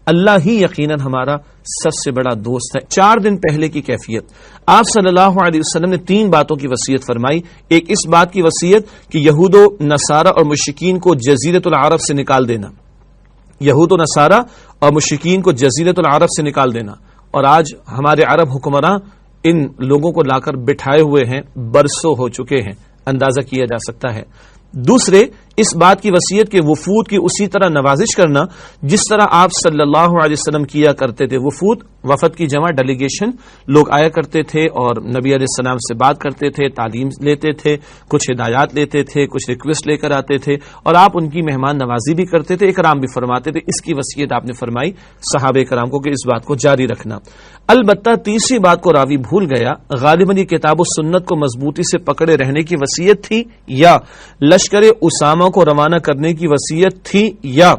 [SPEAKER 1] اللہ ہی یقیناً ہمارا سب سے بڑا دوست ہے۔ 4 دن پہلے کی کیفیت، آپ صلی اللہ علیہ وسلم نے 3 باتوں کی وصیت فرمائی۔ ایک اس بات کی وصیت کہ یہود و نصارہ اور مشرکین کو جزیرۃ العرب سے نکال دینا، یہود و نصارہ اور مشرکین کو جزیرۃ العرب سے نکال دینا، اور آج ہمارے عرب حکمراں ان لوگوں کو لا کر بٹھائے ہوئے ہیں، برسوں ہو چکے ہیں، اندازہ کیا جا سکتا ہے۔ دوسرے، اس بات کی وصیت کہ وفود کی اسی طرح نوازش کرنا جس طرح آپ صلی اللہ علیہ وسلم کیا کرتے تھے۔ وفود، وفد کی جمع ڈیلیگیشن، لوگ آیا کرتے تھے اور نبی علیہ السلام سے بات کرتے تھے، تعلیم لیتے تھے، کچھ ہدایات لیتے تھے، کچھ ریکویسٹ لے کر آتے تھے، اور آپ ان کی مہمان نوازی بھی کرتے تھے، اکرام بھی فرماتے تھے۔ اس کی وصیت آپ نے فرمائی صحابہ کرام کو کہ اس بات کو جاری رکھنا۔ البتہ تیسری بات کو راوی بھول گیا، غالباً یہ کتاب و سنت کو مضبوطی سے پکڑے رہنے کی وصیت تھی، یا لشکر اسامہ کو روانہ کرنے کی وصیت تھی، یا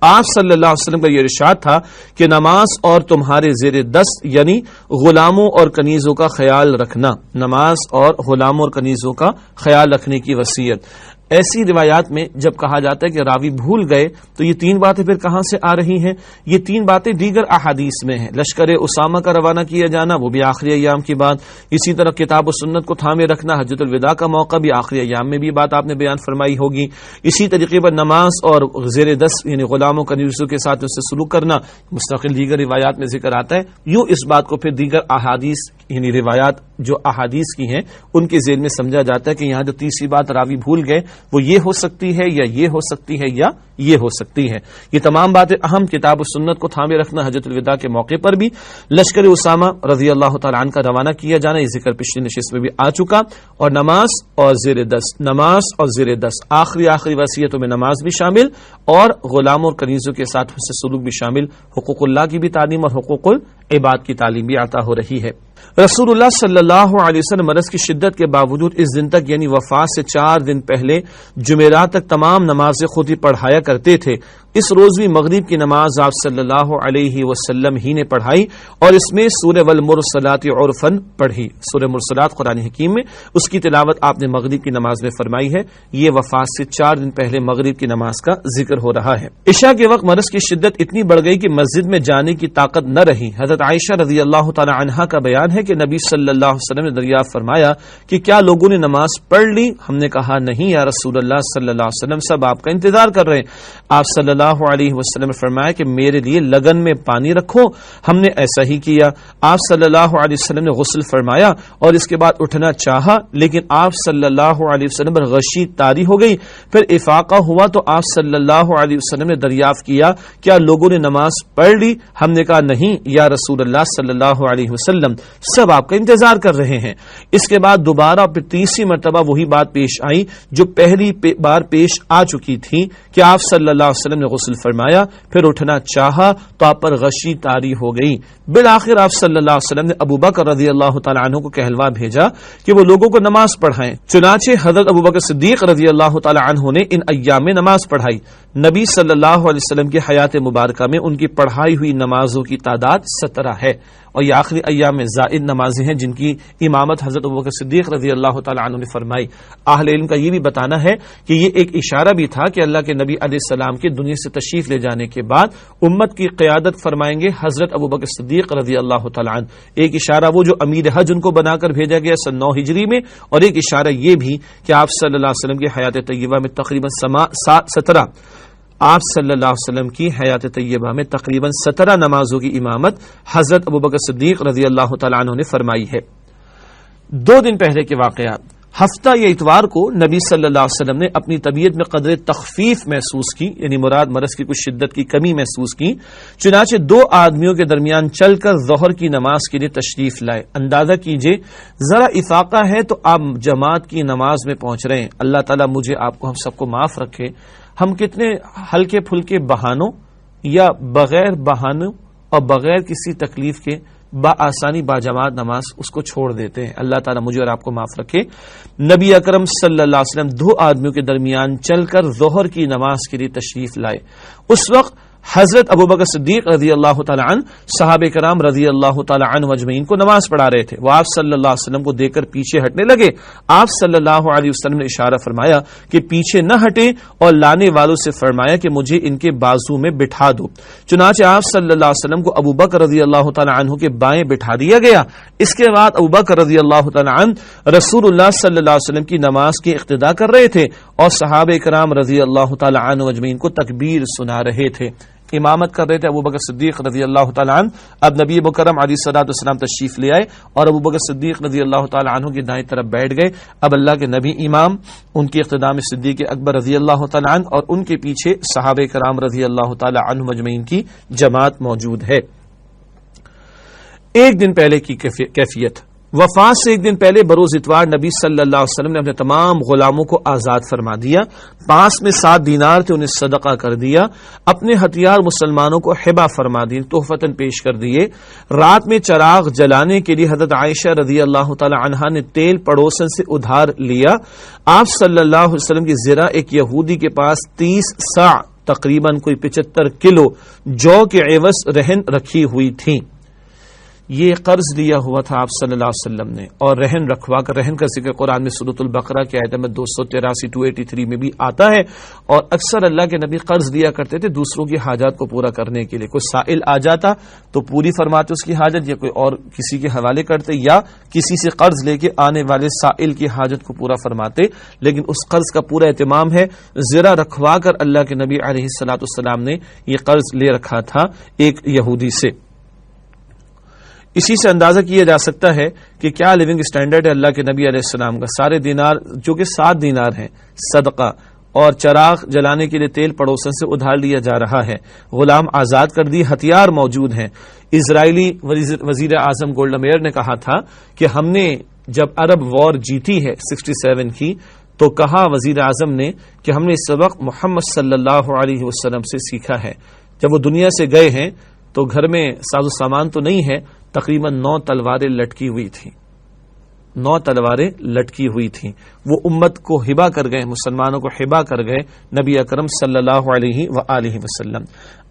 [SPEAKER 1] آپ صلی اللہ علیہ وسلم کا یہ ارشاد تھا کہ نماز اور تمہارے زیر دست یعنی غلاموں اور کنیزوں کا خیال رکھنا، نماز اور غلاموں اور کنیزوں کا خیال رکھنے کی وصیت۔ ایسی روایات میں جب کہا جاتا ہے کہ راوی بھول گئے تو یہ 3 باتیں پھر کہاں سے آ رہی ہیں؟ یہ 3 باتیں دیگر احادیث میں ہیں۔ لشکر اسامہ کا روانہ کیا جانا وہ بھی آخری ایام کی بات، اسی طرح کتاب و سنت کو تھامے رکھنا، حجۃ الوداع کا موقع بھی آخری ایام میں بھی بات آپ نے بیان فرمائی ہوگی۔ اسی طریقے پر نماز اور زیر دست یعنی غلاموں کنیزوں کے ساتھ اس سے سلوک کرنا مستقل دیگر روایات میں ذکر آتا ہے۔ یوں اس بات کو پھر دیگر احادیث یعنی روایات جو احادیث کی ہیں ان کے ذیل میں سمجھا جاتا ہے کہ یہاں جو تیسری بات راوی بھول گئے وہ یہ ہو سکتی ہے، یا یہ ہو سکتی ہے، یا یہ ہو سکتی ہے۔ یہ تمام باتیں اہم، کتاب و سنت کو تھامے رکھنا، حجۃ الوداع کے موقع پر بھی لشکر اسامہ رضی اللہ تعالیٰ عنہ کا روانہ کیا جانا، یہ ذکر پچھلی نشست میں بھی آ چکا، اور نماز اور زیر دست، نماز اور زیر دست، آخری وصیتوں میں نماز بھی شامل اور غلاموں اور کنیزوں کے ساتھ حسن سلوک بھی شامل، حقوق اللہ کی بھی تعلیم اور حقوق العباد کی تعلیم بھی عطا ہو رہی ہے۔ رسول اللہ صلی اللہ علیہ وسلم مرض کی شدت کے باوجود اس دن تک یعنی وفات سے 4 دن پہلے جمعرات تک تمام نمازیں خود ہی پڑھایا کرتے تھے۔ اس روز بھی مغرب کی نماز آپ صلی اللہ علیہ وسلم ہی نے پڑھائی، اور اس میں سورہ والمرسلات عرفاً پڑھی۔ سورہ مرسلات قرآن حکیم میں اس کی تلاوت آپ نے مغرب کی نماز میں فرمائی ہے۔ یہ وفات سے 4 دن پہلے مغرب کی نماز کا ذکر ہو رہا ہے۔ عشاء کے وقت مرض کی شدت اتنی بڑھ گئی کہ مسجد میں جانے کی طاقت نہ رہی۔ حضرت عائشہ رضی اللہ تعالی عنہا کا بیان ہے کہ نبی صلی اللہ علیہ وسلم نے دریافت فرمایا کہ کیا لوگوں نے نماز پڑھ لی؟ ہم نے کہا نہیں یا رسول اللہ صلی اللہ علیہ وسلم، سب آپ کا انتظار کر رہے ہیں۔ آپ صلی اللہ علیہ وسلم نے فرمایا کہ میرے لیے لگن میں پانی رکھو۔ ہم نے ایسا ہی کیا۔ آپ صلی اللہ علیہ وسلم نے غسل فرمایا اور اس کے بعد اٹھنا چاہا، لیکن آپ صلی اللہ علیہ وسلم پر غشی طاری ہو گئی۔ پھر افاقہ ہوا تو آپ صلی اللہ علیہ وسلم نے دریافت کیا کیا لوگوں نے نماز پڑھ لی؟ ہم نے کہا نہیں یا رسول اللہ صلی اللہ علیہ وسلم، سب آپ کا انتظار کر رہے ہیں۔ اس کے بعد دوبارہ پھر تیسری مرتبہ وہی بات پیش آئی جو پہلی بار پیش آ چکی تھی کہ آپ صلی اللہ علیہ وسلم نے غسل فرمایا، پھر اٹھنا چاہا تو آپ پر غشی طاری ہو گئی۔ بالآخر آپ صلی اللہ علیہ وسلم نے ابو بکر رضی اللہ تعالی عنہ کو کہلوا بھیجا کہ وہ لوگوں کو نماز پڑھائیں۔ چنانچہ حضرت ابو بکر صدیق رضی اللہ تعالی عنہ نے ان ایام میں نماز پڑھائی۔ نبی صلی اللہ علیہ وسلم کی حیات مبارکہ میں ان کی پڑھائی ہوئی نمازوں کی تعداد 17 ہے، اور یہ آخری ایام میں زائد نمازیں ہیں جن کی امامت حضرت ابوبکر صدیق رضی اللہ تعالی عنہ نے فرمائی۔ اہل علم کا یہ بھی بتانا ہے کہ یہ ایک اشارہ بھی تھا کہ اللہ کے نبی علیہ السلام کے دنیا سے تشریف لے جانے کے بعد امت کی قیادت فرمائیں گے حضرت ابوبکر صدیق رضی اللہ تعالی عنہ۔ ایک اشارہ وہ جو امیر حج ان کو بنا کر بھیجا گیا سن 9 ہجری میں، اور ایک اشارہ یہ بھی کہ آپ صلی اللہ علیہ وسلم کی حیات طیبہ میں تقریباً 17 آپ صلی اللہ علیہ وسلم کی حیات طیبہ میں تقریباً 17 نمازوں کی امامت حضرت ابوبکر صدیق رضی اللہ تعالی عنہ نے فرمائی ہے۔ 2 دن پہلے کے واقعات، ہفتہ یا اتوار کو نبی صلی اللہ علیہ وسلم نے اپنی طبیعت میں قدر تخفیف محسوس کی، یعنی مراد مرض کی کچھ شدت کی کمی محسوس کی، چنانچہ 2 آدمیوں کے درمیان چل کر ظہر کی نماز کے لیے تشریف لائے۔ اندازہ کیجئے ذرا افاقہ ہے تو آپ جماعت کی نماز میں پہنچ رہے ہیں۔ اللہ تعالیٰ مجھے آپ کو ہم سب کو معاف رکھے، ہم کتنے ہلکے پھلکے بہانوں یا بغیر بہانوں اور بغیر کسی تکلیف کے بآسانی باجماعت نماز اس کو چھوڑ دیتے ہیں۔ اللہ تعالیٰ مجھے اور آپ کو معاف رکھے۔ نبی اکرم صلی اللہ علیہ وسلم 2 آدمیوں کے درمیان چل کر ظہر کی نماز کے لیے تشریف لائے۔ اس وقت حضرت ابوبکر صدیق رضی اللہ تعالی عنہ صحابہ کرام رضی اللہ تعالی عنہ اجمعین کو نماز پڑھا رہے تھے۔ وہ آپ صلی اللہ علیہ وسلم کو دیکھ کر پیچھے ہٹنے لگے۔ آپ صلی اللہ علیہ وسلم نے اشارہ فرمایا کہ پیچھے نہ ہٹیں اور لانے والوں سے فرمایا کہ مجھے ان کے بازو میں بٹھا دو۔ چنانچہ آپ صلی اللہ علیہ وسلم کو ابوبکر رضی اللہ تعالی عنہ کے بائیں بٹھا دیا گیا۔ اس کے بعد ابوبکر رضی اللہ تعالی عنہ رسول اللہ صلی اللہ علیہ وسلم کی نماز کی اقتدا کر رہے تھے اور صحابہ کرام رضی اللہ تعالی عنہ اجمعین کو تکبیر سنا رہے تھے۔ امامت کر رہے تھے ابوبکر صدیق رضی اللہ تعالی عنہ۔ اب نبی مکرم علیہ الصلوۃ والسلام تشریف لے آئے اور ابوبکر صدیق رضی اللہ تعالی عنہ کی دائیں طرف بیٹھ گئے۔ اب اللہ کے نبی امام، ان کی اقتداء میں صدیق اکبر رضی اللہ تعالی عنہ اور ان کے پیچھے صحابہ کرام رضی اللہ تعالی عنہ مجمعین کی جماعت موجود ہے۔ 1 دن پہلے کی کیفیت، وفات سے 1 دن پہلے بروز اتوار نبی صلی اللہ علیہ وسلم نے اپنے تمام غلاموں کو آزاد فرما دیا۔ پاس میں 7 دینار تھے، انہیں صدقہ کر دیا۔ اپنے ہتھیار مسلمانوں کو ہبہ فرما دیے، تحفتاً پیش کر دیے۔ رات میں چراغ جلانے کے لیے حضرت عائشہ رضی اللہ تعالی عنہا نے تیل پڑوسن سے ادھار لیا۔ آپ صلی اللہ علیہ وسلم کی زرہ ایک یہودی کے پاس 30 صاع تقریباً کوئی 75 کلو جو کے عوض رہن رکھی ہوئی تھی۔ یہ قرض لیا ہوا تھا آپ صلی اللہ علیہ وسلم نے، اور رہن رکھوا کر، رہن کا ذکر قرآن میں سورۃ البقرہ کی آیت نمبر 283 283 میں بھی آتا ہے۔ اور اکثر اللہ کے نبی قرض لیا کرتے تھے دوسروں کی حاجات کو پورا کرنے کے لیے۔ کوئی سائل آ جاتا تو پوری فرماتے اس کی حاجت، یا کوئی اور کسی کے حوالے کرتے، یا کسی سے قرض لے کے آنے والے سائل کی حاجت کو پورا فرماتے۔ لیکن اس قرض کا پورا اہتمام ہے، زرہ رکھوا کر اللہ کے نبی علیہ الصلوۃ والسلام نے یہ قرض لے رکھا تھا ایک یہودی سے۔ اسی سے اندازہ کیا جا سکتا ہے کہ کیا لیونگ سٹینڈرڈ ہے اللہ کے نبی علیہ السلام کا۔ سارے دینار جو کہ 7 دینار ہیں صدقہ، اور چراغ جلانے کے لیے تیل پڑوسن سے ادھار لیا جا رہا ہے۔ غلام آزاد کر دی، ہتھیار موجود ہیں۔ اسرائیلی وزیر اعظم گولڈا میئر نے کہا تھا کہ ہم نے جب عرب وار جیتی ہے 67 کی، تو کہا وزیر اعظم نے کہ ہم نے اس سبق محمد صلی اللہ علیہ وسلم سے سیکھا ہے۔ جب وہ دنیا سے گئے ہیں تو گھر میں ساز و سامان تو نہیں ہے، تقریباً 9 تلواریں لٹکی ہوئی تھیں، 9 تلواریں لٹکی ہوئی تھیں۔ وہ امت کو ہبہ کر گئے، مسلمانوں کو ہبہ کر گئے نبی اکرم صلی اللہ علیہ وآلہ وسلم۔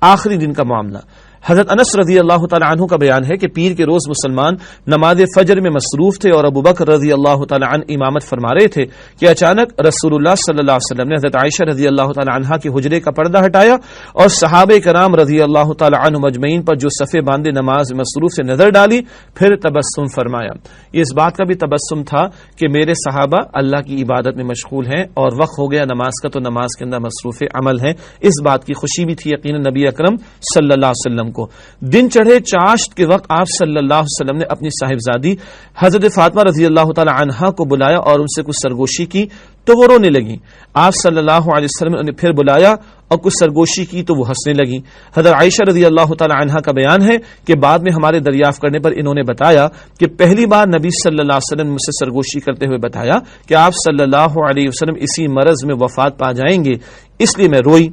[SPEAKER 1] آخری دن کا معاملہ، حضرت انس رضی اللہ تعالی عنہ کا بیان ہے کہ پیر کے روز مسلمان نماز فجر میں مصروف تھے اور ابوبکر رضی اللہ تعالی عنہ امامت فرما رہے تھے کہ اچانک رسول اللہ صلی اللہ علیہ وسلم نے حضرت عائشہ رضی اللہ تعالی عنہا کے حجرے کا پردہ ہٹایا اور صحابہ کرام رضی اللہ تعالی عنہ مجمعین پر جو صفے باندھے نماز میں مصروف سے نظر ڈالی، پھر تبسم فرمایا۔ یہ اس بات کا بھی تبسم تھا کہ میرے صحابہ اللہ کی عبادت میں مشغول ہیں اور وقت ہو گیا نماز کا، تو نماز کے اندر مصروف عمل ہیں۔ اس بات کی خوشی بھی تھی یقیناً نبی اکرم صلی اللہ علیہ وسلم کو۔ دن چڑھے چاشت کے وقت آپ صلی اللہ علیہ وسلم نے اپنی صاحبزادی حضرت فاطمہ رضی اللہ تعالی عنہا کو بلایا اور ان سے کچھ سرگوشی کی تو وہ رونے لگیں۔ آپ صلی اللہ علیہ وسلم نے انہیں پھر بلایا اور کچھ سرگوشی کی تو وہ ہنسنے لگیں۔ حضرت عائشہ رضی اللہ تعالی عنہا کا بیان ہے کہ بعد میں ہمارے دریافت کرنے پر انہوں نے بتایا کہ پہلی بار نبی صلی اللہ علیہ وسلم نے مجھ سے سرگوشی کرتے ہوئے بتایا کہ آپ صلی اللہ علیہ وسلم اسی مرض میں وفات پا جائیں گے، اس لیے میں روئی۔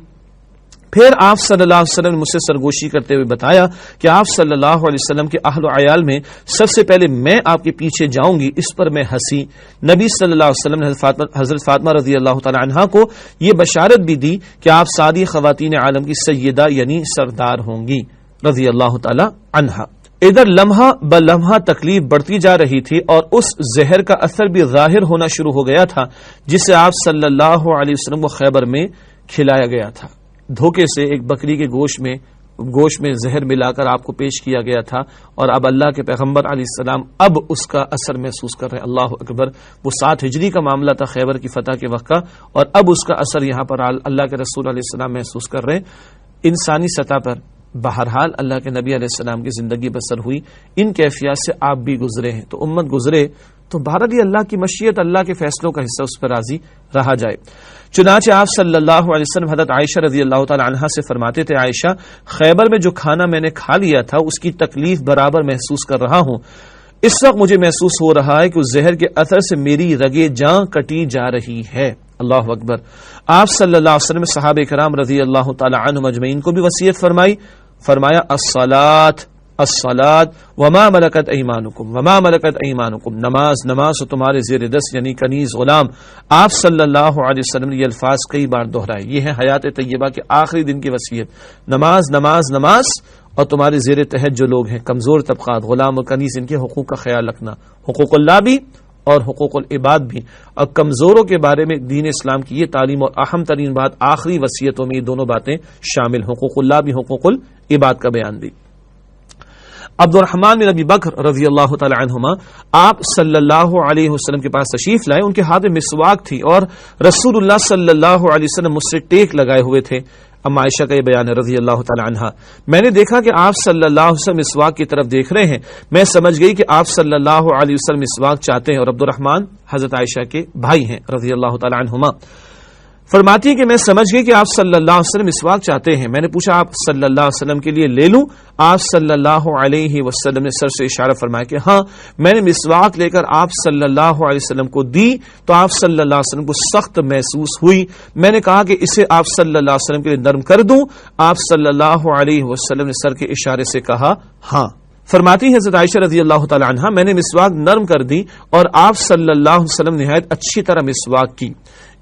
[SPEAKER 1] پھر آپ صلی اللہ علیہ وسلم نے مجھ سے سرگوشی کرتے ہوئے بتایا کہ آپ صلی اللہ علیہ وسلم کے اہل و عیال میں سب سے پہلے میں آپ کے پیچھے جاؤں گی. اس پر میں ہنسی. نبی صلی اللہ علیہ وسلم نے حضرت فاطمہ رضی اللہ تعالی عنہا کو یہ بشارت بھی دی کہ آپ ساری خواتین عالم کی سیدہ یعنی سردار ہوں گی رضی اللہ تعالی عنہا. ادھر لمحہ بلمحہ تکلیف بڑھتی جا رہی تھی اور اس زہر کا اثر بھی ظاہر ہونا شروع ہو گیا تھا جسے آپ صلی اللہ علیہ وسلم کو خیبر میں کھلایا گیا تھا. دھوکے سے ایک بکری کے گوشت میں زہر ملا کر آپ کو پیش کیا گیا تھا اور اب اللہ کے پیغمبر علیہ السلام اب اس کا اثر محسوس کر رہے ہیں. اللہ اکبر. وہ 7 ہجری کا معاملہ تھا خیبر کی فتح کے وقت کا اور اب اس کا اثر یہاں پر اللہ کے رسول علیہ السلام محسوس کر رہے ہیں. انسانی سطح پر بہرحال اللہ کے نبی علیہ السلام کی زندگی بسر ہوئی. ان کیفیات سے آپ بھی گزرے ہیں تو امت گزرے تو بہرحال یہ اللہ کی مشیت اللہ کے فیصلوں کا حصہ اس پر راضی رہا جائے. چنانچہ آپ صلی اللہ علیہ وسلم حضرت عائشہ رضی اللہ تعالی عنہا سے فرماتے تھے عائشہ خیبر میں جو کھانا میں نے کھا لیا تھا اس کی تکلیف برابر محسوس کر رہا ہوں. اس وقت مجھے محسوس ہو رہا ہے کہ اس زہر کے اثر سے میری رگیں جاں کٹی جا رہی ہے. اللہ اکبر. آپ صلی اللہ علیہ وسلم صحابہ کرام رضی اللہ تعالی عنہم اجمعین کو بھی وصیت فرمایا الصلاۃ الصلاۃ وما ملکت ایمانکم نماز و تمہارے زیر دست یعنی کنیز غلام. آپ صلی اللہ علیہ وسلم نے یہ الفاظ کئی بار دہرائے. یہ ہے حیات طیبہ کے آخری دن کی وصیت. نماز نماز نماز اور تمہارے زیر تحت جو لوگ ہیں کمزور طبقات غلام اور کنیز ان کے حقوق کا خیال رکھنا. حقوق اللہ بھی اور حقوق العباد بھی. اور کمزوروں کے بارے میں دین اسلام کی یہ تعلیم اور اہم ترین بات آخری وصیتوں میں یہ دونوں باتیں شامل. حقوق اللہ بھی حقوق العباد کا بیان بھی. عبد الرحمن بن ابی بکر رضی اللہ تعالی عنہما آپ صلی اللہ علیہ وسلم کے پاس تشریف لائے. ان کے ہاتھ میں مسواک تھی اور رسول اللہ صلی اللہ علیہ وسلم مجھ سے ٹیک لگائے ہوئے تھے. اما عائشہ کا یہ بیان ہے رضی اللہ تعالی عنہا. میں نے دیکھا کہ آپ صلی اللہ علیہ وسلم مسواک کی طرف دیکھ رہے ہیں. میں سمجھ گئی کہ آپ صلی اللہ علیہ وسلم مسواک چاہتے ہیں. اور عبد الرحمن حضرت عائشہ کے بھائی ہیں رضی اللہ تعالی عنہما. فرماتی ہے کہ میں سمجھ گئی کہ آپ صلی اللہ علیہ وسلم مسواک چاہتے ہیں. میں نے پوچھا آپ صلی اللہ علیہ وسلم کے لیے لے لوں؟ آپ صلی اللہ علیہ وسلم نے سر سے اشارہ فرمایا کہ ہاں. میں نے مسواک لے کر آپ صلی اللہ علیہ وسلم کو دی تو آپ صلی اللہ علیہ وسلم کو سخت محسوس ہوئی. میں نے کہا کہ اسے آپ صلی اللہ علیہ وسلم کے لیے نرم کر دوں؟ آپ صلی اللہ علیہ وسلم نے سر کے اشارے سے کہا ہاں. فرماتی ہے حضرت عائشہ رضی اللہ تعالی عنہا میں نے مسواک نرم کر دی اور آپ صلی اللہ علیہ وسلم نہایت اچھی طرح مسواک کی.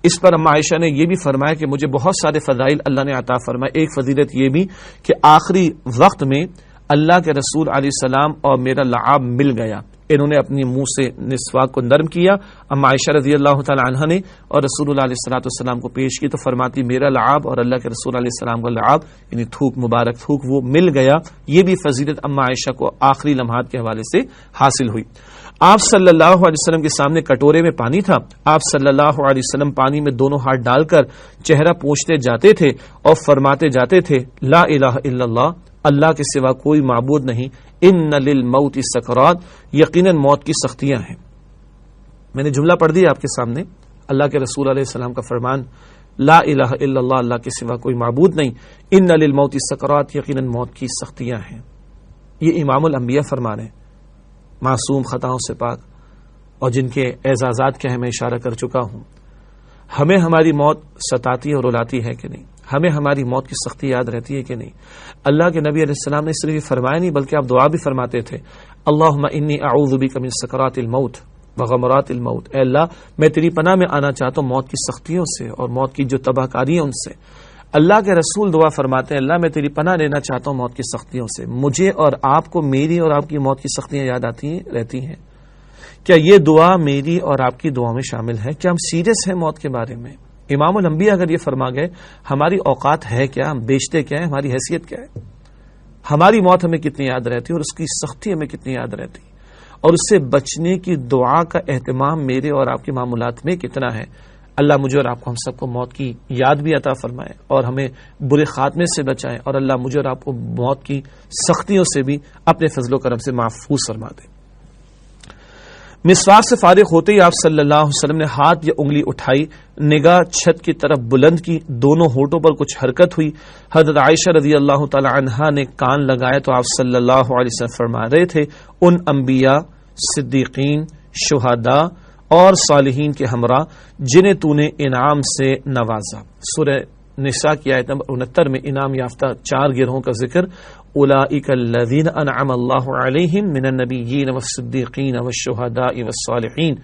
[SPEAKER 1] اس پر اما عائشہ نے یہ بھی فرمایا کہ مجھے بہت سارے فضائل اللہ نے عطا فرمائے. ایک فضیلت یہ بھی کہ آخری وقت میں اللہ کے رسول علیہ السلام اور میرا لعاب مل گیا. انہوں نے اپنی منہ سے مسواک کو نرم کیا. اما عائشہ رضی اللہ تعالی عنہا نے اور رسول اللہ علیہ السلام کو پیش کی تو فرماتی میرا لعاب اور اللہ کے رسول علیہ السلام کا لعاب یعنی تھوک مبارک تھوک وہ مل گیا. یہ بھی فضیلت اما عائشہ کو آخری لمحات کے حوالے سے حاصل ہوئی. آپ صلی اللہ علیہ وسلم کے سامنے کٹورے میں پانی تھا. آپ صلی اللہ علیہ وسلم پانی میں دونوں ہاتھ ڈال کر چہرہ پوچھتے جاتے تھے اور فرماتے جاتے تھے لا الہ الا اللہ اللہ کے سوا کوئی معبود نہیں. ان للموت سکرات یقیناً موت کی سختیاں ہیں. میں نے جملہ پڑھ دیا آپ کے سامنے. اللہ کے رسول علیہ السلام کا فرمان لا الہ الا اللہ اللہ کے سوا کوئی معبود نہیں. ان للموت سکرات یقیناً موت کی سختیاں ہیں. یہ امام الانبیاء فرمان ہے معصوم خطاؤں سے پاک اور جن کے اعزازات کے میں اشارہ کر چکا ہوں. ہمیں ہماری موت ستاتی اور رلاتی ہے کہ نہیں؟ ہمیں ہماری موت کی سختی یاد رہتی ہے کہ نہیں؟ اللہ کے نبی علیہ السلام نے صرف یہ فرمایا نہیں بلکہ آپ دعا بھی فرماتے تھے اللہم انی اعوذ بک من سکرات الموت وغمرات الموت. اے اللہ میں تیری پناہ میں آنا چاہتا ہوں موت کی سختیوں سے اور موت کی جو تباہ کاری ہے ان سے. اللہ کے رسول دعا فرماتے ہیں اللہ میں تیری پناہ لینا چاہتا ہوں موت کی سختیوں سے. مجھے اور آپ کو میری اور آپ کی موت کی سختیاں یاد آتی ہیں رہتی ہیں؟ کیا یہ دعا میری اور آپ کی دعا میں شامل ہے؟ کیا ہم سیریس ہیں موت کے بارے میں؟ امام الانبیاء اگر یہ فرما گئے ہماری اوقات ہے کیا؟ ہم بیچتے کیا ہے؟ ہماری حیثیت کیا ہے؟ ہماری موت ہمیں کتنی یاد رہتی اور اس کی سختی ہمیں کتنی یاد رہتی اور اس سے بچنے کی دعا کا اہتمام میرے اور آپ کے معاملات میں کتنا ہے؟ اللہ مجھے اور آپ کو ہم سب کو موت کی یاد بھی عطا فرمائے اور ہمیں برے خاتمے سے بچائے اور اللہ مجھے اور آپ کو موت کی سختیوں سے بھی اپنے فضل و کرم سے محفوظ فرما دے. مسواک سے فارغ ہوتے ہی آپ صلی اللہ علیہ وسلم نے ہاتھ یا انگلی اٹھائی, نگاہ چھت کی طرف بلند کی, دونوں ہونٹوں پر کچھ حرکت ہوئی. حضرت عائشہ رضی اللہ تعالی عنہا نے کان لگائے تو آپ صلی اللہ علیہ وسلم فرما رہے تھے ان انبیاء, صدیقین, شہداء اور صالحین کے ہمراہ جنہیں تو نے انعام سے نوازا. سورہ نساء کی آیت نمبر 69 میں انعام یافتہ 4 گروہوں کا ذکر، اولئک الذین انعم اللہ علیہم من النبیین والصدیقین والشہداء والصالحین،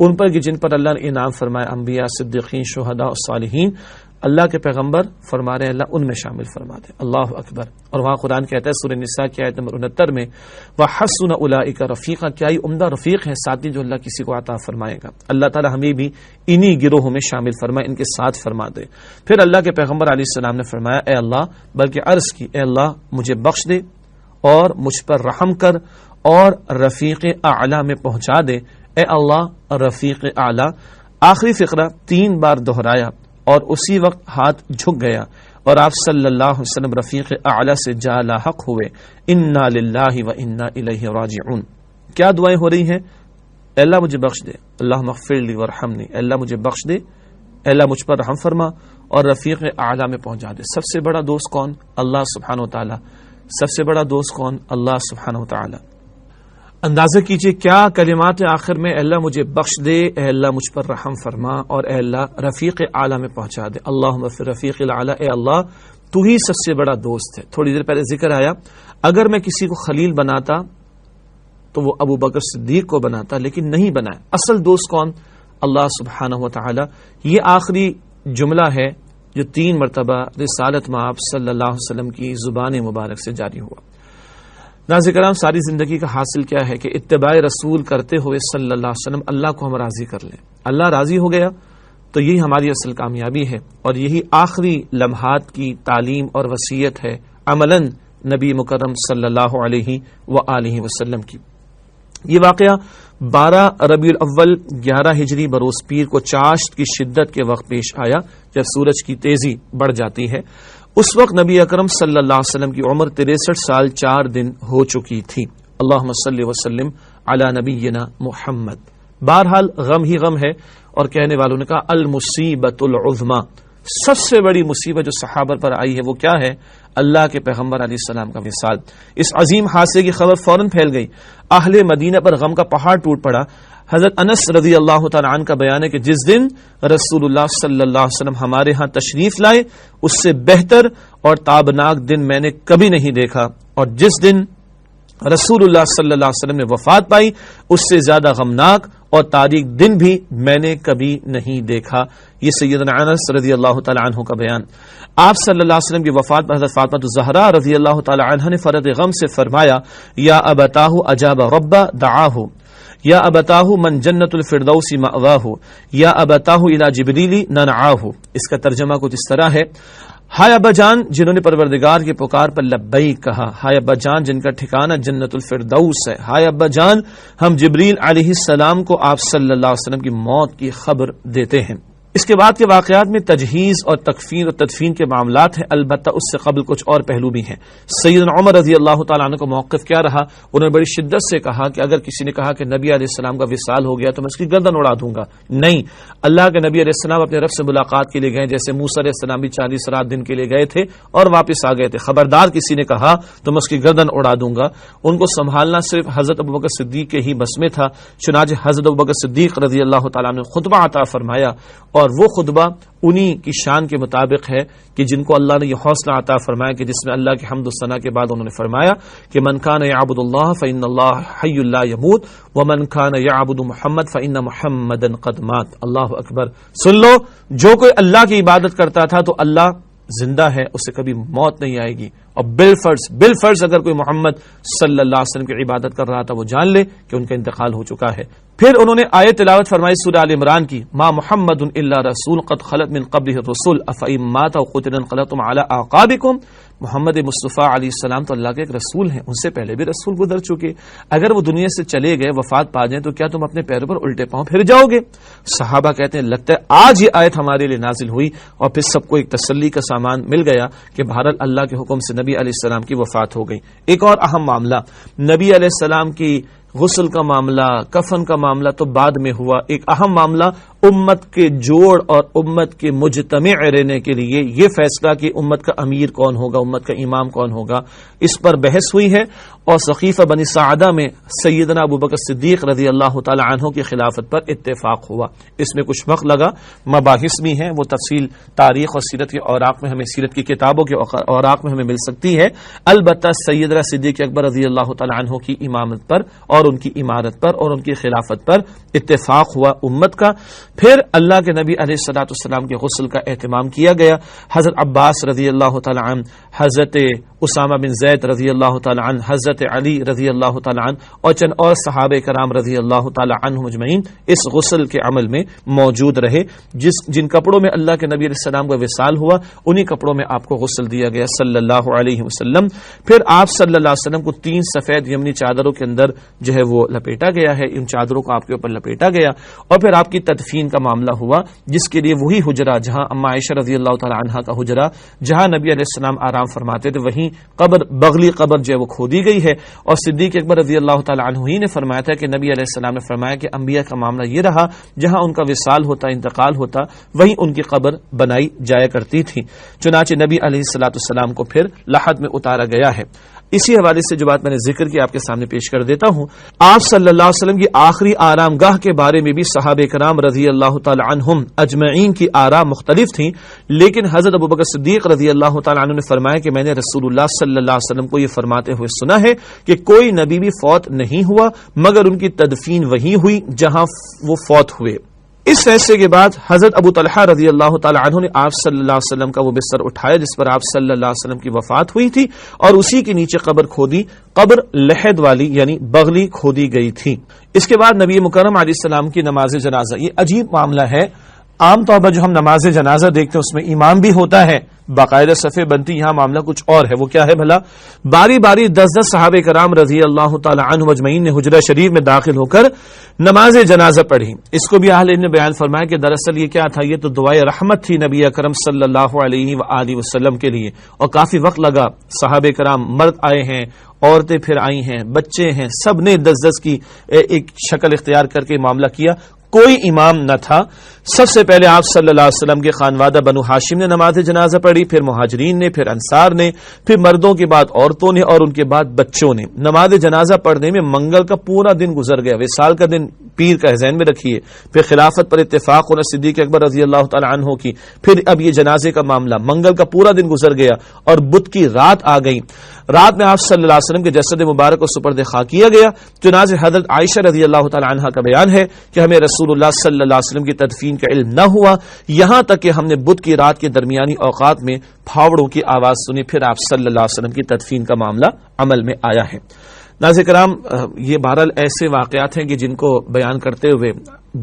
[SPEAKER 1] ان پر کہ جن پر اللہ نے انعام فرمایا، انبیاء، صدیقین، شہداء اور صالحین، اللہ کے پیغمبر فرما رہے ہیں اللہ ان میں شامل فرما دے۔ اللہ اکبر۔ اور وہاں قرآن کہتا ہے سورہ نساء کی آیت نمبر 69 میں وَحَسُنَ أُولَٰئِكَ رَفِيقًا، کیا ہی عمدہ رفیق ہے ساتھی جو اللہ کسی کو عطا فرمائے گا۔ اللہ تعالی ہمیں بھی انہی گروہوں میں شامل فرمائے، ان کے ساتھ فرما دے۔ پھر اللہ کے پیغمبر علیہ السلام نے فرمایا اے اللہ، بلکہ عرض کی اے اللہ مجھے بخش دے اور مجھ پر رحم کر اور رفیق اعلیٰ میں پہنچا دے۔ اے اللہ رفیق اعلیٰ، آخری فقرہ 3 بار دہرایا اور اسی وقت ہاتھ جھک گیا اور آپ صلی اللہ علیہ وسلم رفیق اعلیٰ سے جا لاحق ہوئے۔ انا للہ و انا الیہ راجعون۔ کیا دعائیں ہو رہی ہیں؟ اے اللہ مجھے بخش دے، اللہم اغفر لی وارحمنی، اے اللہ مجھے بخش دے، اے اللہ مجھ پر رحم فرما اور رفیق اعلیٰ میں پہنچا دے۔ سب سے بڑا دوست کون؟ اللہ سبحانہ و تعالی۔ سب سے بڑا دوست کون؟ اللہ سبحانہ و تعالی۔ اندازہ کیجئے کیا کلمات آخر میں، اے اللہ مجھے بخش دے، اے اللہ مجھ پر رحم فرما اور اے اللہ رفیق اعلیٰ میں پہنچا دے۔ اللہم فی رفیق الاعلیٰ، اے اللہ تو ہی سب سے بڑا دوست ہے۔ تھوڑی دیر پہلے ذکر آیا اگر میں کسی کو خلیل بناتا تو وہ ابو بکر صدیق کو بناتا، لیکن نہیں بنایا۔ اصل دوست کون؟ اللہ سبحانہ و تعالی۔ یہ آخری جملہ ہے جو 3 مرتبہ رسالت مآب صلی اللہ علیہ وسلم کی زبان مبارک سے جاری ہوا۔ ناظرین کرام، ساری زندگی کا حاصل کیا ہے کہ اتباع رسول کرتے ہوئے صلی اللہ علیہ وسلم اللہ کو ہم راضی کر لیں۔ اللہ راضی ہو گیا تو یہی ہماری اصل کامیابی ہے اور یہی آخری لمحات کی تعلیم اور وصیت ہے عملاً نبی مکرم صلی اللہ علیہ وآلہ وسلم کی۔ یہ واقعہ 12 ربیع الاول 11 ہجری بروز پیر کو چاشت کی شدت کے وقت پیش آیا جب سورج کی تیزی بڑھ جاتی ہے۔ اس وقت نبی اکرم صلی اللہ علیہ وسلم کی عمر 63 سال 4 دن ہو چکی تھی۔ اللہم صلی وسلم علی نبینا محمد۔ بہرحال غم ہی غم ہے اور کہنے والوں نے کہا المصیبۃ العظمی، سب سے بڑی مصیبت جو صحابہ پر آئی ہے وہ کیا ہے؟ اللہ کے پیغمبر علیہ السلام کا وصال۔ اس عظیم حادثے کی خبر فوراً پھیل گئی، اہل مدینہ پر غم کا پہاڑ ٹوٹ پڑا۔ حضرت انس رضی اللہ تعالیٰ عنہ کا بیان ہے کہ جس دن رسول اللہ صلی اللہ علیہ وسلم ہمارے ہاں تشریف لائے اس سے بہتر اور تابناک دن میں نے کبھی نہیں دیکھا، اور جس دن رسول اللہ صلی اللہ علیہ وسلم نے وفات پائی اس سے زیادہ غمناک اور تاریک دن بھی میں نے کبھی نہیں دیکھا۔ یہ سیدنا انس رضی اللہ تعالیٰ عنہ کا بیان۔ آپ صلی اللہ علیہ وسلم کی وفات پر حضرت فاطمہ الزہرا رضی اللہ تعالیٰ عنہ نے فرد غم سے فرمایا یا ابتاہ اجاب رب دعاہ، یا ابتاہ من جنت الفردوس مأواہ، یا ابتاہ الی جبریل ننعاہ۔ اس کا ترجمہ کچھ اس طرح ہے، ہائے ابا جان جنہوں نے پروردگار کی پکار پر لبیک کہا، ہائے ابا جان جن کا ٹھکانہ جنت الفردوس ہے، ہائے ابا جان ہم جبریل علیہ السلام کو آپ صلی اللہ علیہ وسلم کی موت کی خبر دیتے ہیں۔ اس کے بعد کے واقعات میں تجہیز اور تکفین اور تدفین کے معاملات ہیں، البتہ اس سے قبل کچھ اور پہلو بھی ہیں۔ سیدنا عمر رضی اللہ تعالیٰ عنہ کا موقف کیا رہا؟ انہوں نے بڑی شدت سے کہا کہ اگر کسی نے کہا کہ نبی علیہ السلام کا وصال ہو گیا تو میں اس کی گردن اڑا دوں گا۔ نہیں، اللہ کے نبی علیہ السلام اپنے رب سے ملاقات کے لیے گئے، جیسے موسیٰ علیہ السلام بھی 40 رات دن کے لیے گئے تھے اور واپس آ گئے تھے۔ خبردار کسی نے کہا تو میں اس کی گردن اڑا دوں گا۔ ان کو سنبھالنا صرف حضرت ابوبکر صدیق کے ہی بس میں تھا، چنانچہ حضرت ابوبکر صدیق رضی اللہ تعالیٰ عنہ نے خطبہ عطا فرمایا، اور وہ خطبہ انہی کی شان کے مطابق ہے کہ جن کو اللہ نے یہ حوصلہ عطا فرمایا کہ جس میں اللہ کی حمد و ثنا کے بعد انہوں نے فرمایا کہ من کان یعبد اللہ فإن اللہ حی لا یموت ومن کان یعبد محمد فإن محمدا قد مات۔ اللہ اکبر۔ سن لو، جو کوئی اللہ کی عبادت کرتا تھا تو اللہ زندہ ہے، اسے کبھی موت نہیں آئے گی، اور بالفرض اگر کوئی محمد صلی اللہ علیہ وسلم کی عبادت کر رہا تھا وہ جان لے کہ ان کا انتقال ہو چکا ہے۔ پھر انہوں نے آیت تلاوت فرمائی سورہ آل عمران کی، ما محمد الا رسول قد خلت من قبلہ الرسل افئن مات او قتل انقلبتم علی اعقابکم۔ محمد مصطفیٰ علیہ السلام تو اللہ کے ایک رسول ہیں، ان سے پہلے بھی رسول گزر چکے، اگر وہ دنیا سے چلے گئے، وفات پا جائیں تو کیا تم اپنے پیروں پر الٹے پاؤں پھر جاؤ گے؟ صحابہ کہتے ہیں لگتا ہے آج یہ آیت ہمارے لیے نازل ہوئی، اور پھر سب کو ایک تسلی کا سامان مل گیا کہ بہرحال اللہ کے حکم سے نبی علیہ السلام کی وفات ہو گئی۔ ایک اور اہم معاملہ، نبی علیہ السلام کی غسل کا معاملہ، کفن کا معاملہ تو بعد میں ہوا، ایک اہم معاملہ امت کے جوڑ اور امت کے مجتمع رہنے کے لیے یہ فیصلہ کہ امت کا امیر کون ہوگا، امت کا امام کون ہوگا، اس پر بحث ہوئی ہے، اور سقیفہ بنی سعدہ میں سیدنا ابوبکر صدیق رضی اللہ تعالی عنہ کی خلافت پر اتفاق ہوا۔ اس میں کچھ وقت لگا، مباحث بھی ہیں، وہ تفصیل تاریخ اور سیرت کے اوراق میں ہمیں، سیرت کی کتابوں کے اوراق میں ہمیں مل سکتی ہے۔ البتہ سیدنا صدیق اکبر رضی اللہ تعالی عنہ کی امامت پر اور ان کی امارت پر اور ان کی خلافت پر اتفاق ہوا امت کا۔ پھر اللہ کے نبی علیہ الصلوۃ والسلام کے غسل کا اہتمام کیا گیا۔ حضرت عباس رضی اللہ تعالی عنہ، حضرت اسامہ بن زید رضی اللہ تعالی عنہ، حضرت علی رضی اللہ تعالی عنہ اور چند اور صحابہ کرام رضی اللہ تعالی عنہم اجمعین اس غسل کے عمل میں موجود رہے۔ جن کپڑوں میں اللہ کے نبی علیہ السلام کا وصال ہوا، انہی کپڑوں میں آپ کو غسل دیا گیا صلی اللہ علیہ وسلم۔ پھر آپ صلی اللہ علیہ وسلم کو 3 سفید یمنی چادروں کے اندر جو ہے وہ لپیٹا گیا ہے، ان چادروں کو آپ کے اوپر لپیٹا گیا، اور پھر آپ کی تدفین کا معاملہ ہوا، جس کے لیے وہی حجرہ جہاں اما عائشہ رضی اللہ تعالی عنہا کا حجرہ جہاں نبی علیہ السلام آرام فرماتے تھے، وہیں قبر بغلی قبر جو ہے وہ کھودی گئی ہے۔ اور صدیق اکبر رضی اللہ تعالی عنہ ہی نے فرمایا تھا کہ نبی علیہ السلام نے فرمایا کہ انبیاء کا معاملہ یہ رہا، جہاں ان کا وصال ہوتا، انتقال ہوتا، وہیں ان کی قبر بنائی جایا کرتی تھی۔ چنانچہ نبی علیہ الصلوۃ والسلام کو پھر لحد میں اتارا گیا ہے۔ اسی حوالے سے جو بات میں نے ذکر کی آپ کے سامنے پیش کر دیتا ہوں۔ آپ صلی اللہ علیہ وسلم کی آخری آرام گاہ کے بارے میں بھی صحابہ کرام رضی اللہ تعالی عنہم اجمعین کی آراء مختلف تھیں، لیکن حضرت ابوبکر صدیق رضی اللہ تعالی عنہ نے فرمایا کہ میں نے رسول اللہ صلی اللہ علیہ وسلم کو یہ فرماتے ہوئے سنا ہے کہ کوئی نبی بھی فوت نہیں ہوا مگر ان کی تدفین وہیں ہوئی جہاں وہ فوت ہوئے۔ اس فیصلے کے بعد حضرت ابو طلحہ رضی اللہ تعالی عنہ نے آپ صلی اللہ علیہ وسلم کا وہ بستر اٹھایا جس پر آپ صلی اللہ علیہ وسلم کی وفات ہوئی تھی، اور اسی کے نیچے قبر کھودی، قبر لحد والی یعنی بغلی کھودی گئی تھی۔ اس کے بعد نبی مکرم علیہ السلام کی نماز جنازہ، یہ عجیب معاملہ ہے۔ عام طور پر جو ہم نماز جنازہ دیکھتے ہیں اس میں امام بھی ہوتا ہے، باقاعدہ صفیں بنتی، یہاں معاملہ کچھ اور ہے۔ وہ کیا ہے بھلا؟ باری باری 10 صحابہ کرام رضی اللہ تعالی عنہ اجمعین نے حجرہ شریف میں داخل ہو کر نماز جنازہ پڑھی۔ اس کو بھی اہل علم نے بیان فرمایا کہ دراصل یہ کیا تھا، یہ تو دعائے رحمت تھی نبی اکرم صلی اللہ علیہ وآلہ وسلم کے لیے، اور کافی وقت لگا۔ صحابہ کرام مرد آئے ہیں، عورتیں پھر آئی ہیں، بچے ہیں، سب نے 10 کی ایک شکل اختیار کر کے معاملہ کیا۔ کوئی امام نہ تھا۔ سب سے پہلے آپ صلی اللہ علیہ وسلم کے خانوادہ بنو ہاشم نے نماز جنازہ پڑھی، پھر مہاجرین نے، پھر انصار نے، پھر مردوں کے بعد عورتوں نے، اور ان کے بعد بچوں نے۔ نماز جنازہ پڑھنے میں منگل کا پورا دن گزر گیا، وصال کا دن پیر کا ذہن میں رکھیے، پھر خلافت پر اتفاق ہونا صدیق اکبر رضی اللہ تعالی عنہ کی، پھر اب یہ جنازے کا معاملہ، منگل کا پورا دن گزر گیا اور بدھ کی رات آ گئی۔ رات میں آپ صلی اللہ علیہ وسلم کے جسد مبارک کو سپرد خاک کیا گیا۔ چنانچہ حضرت عائشہ رضی اللہ تعالی عنہا کا بیان ہے کہ ہمیں رسول اللہ صلی اللہ علیہ وسلم کی تدفین کا علم نہ ہوا، یہاں تک کہ ہم نے بدھ کی رات کے درمیانی اوقات میں پھاوڑوں کی آواز سنی، پھر آپ صلی اللہ علیہ وسلم کی تدفین کا معاملہ عمل میں آیا ہے۔ ناظرین کرام، یہ بہرحال ایسے واقعات ہیں کہ جن کو بیان کرتے ہوئے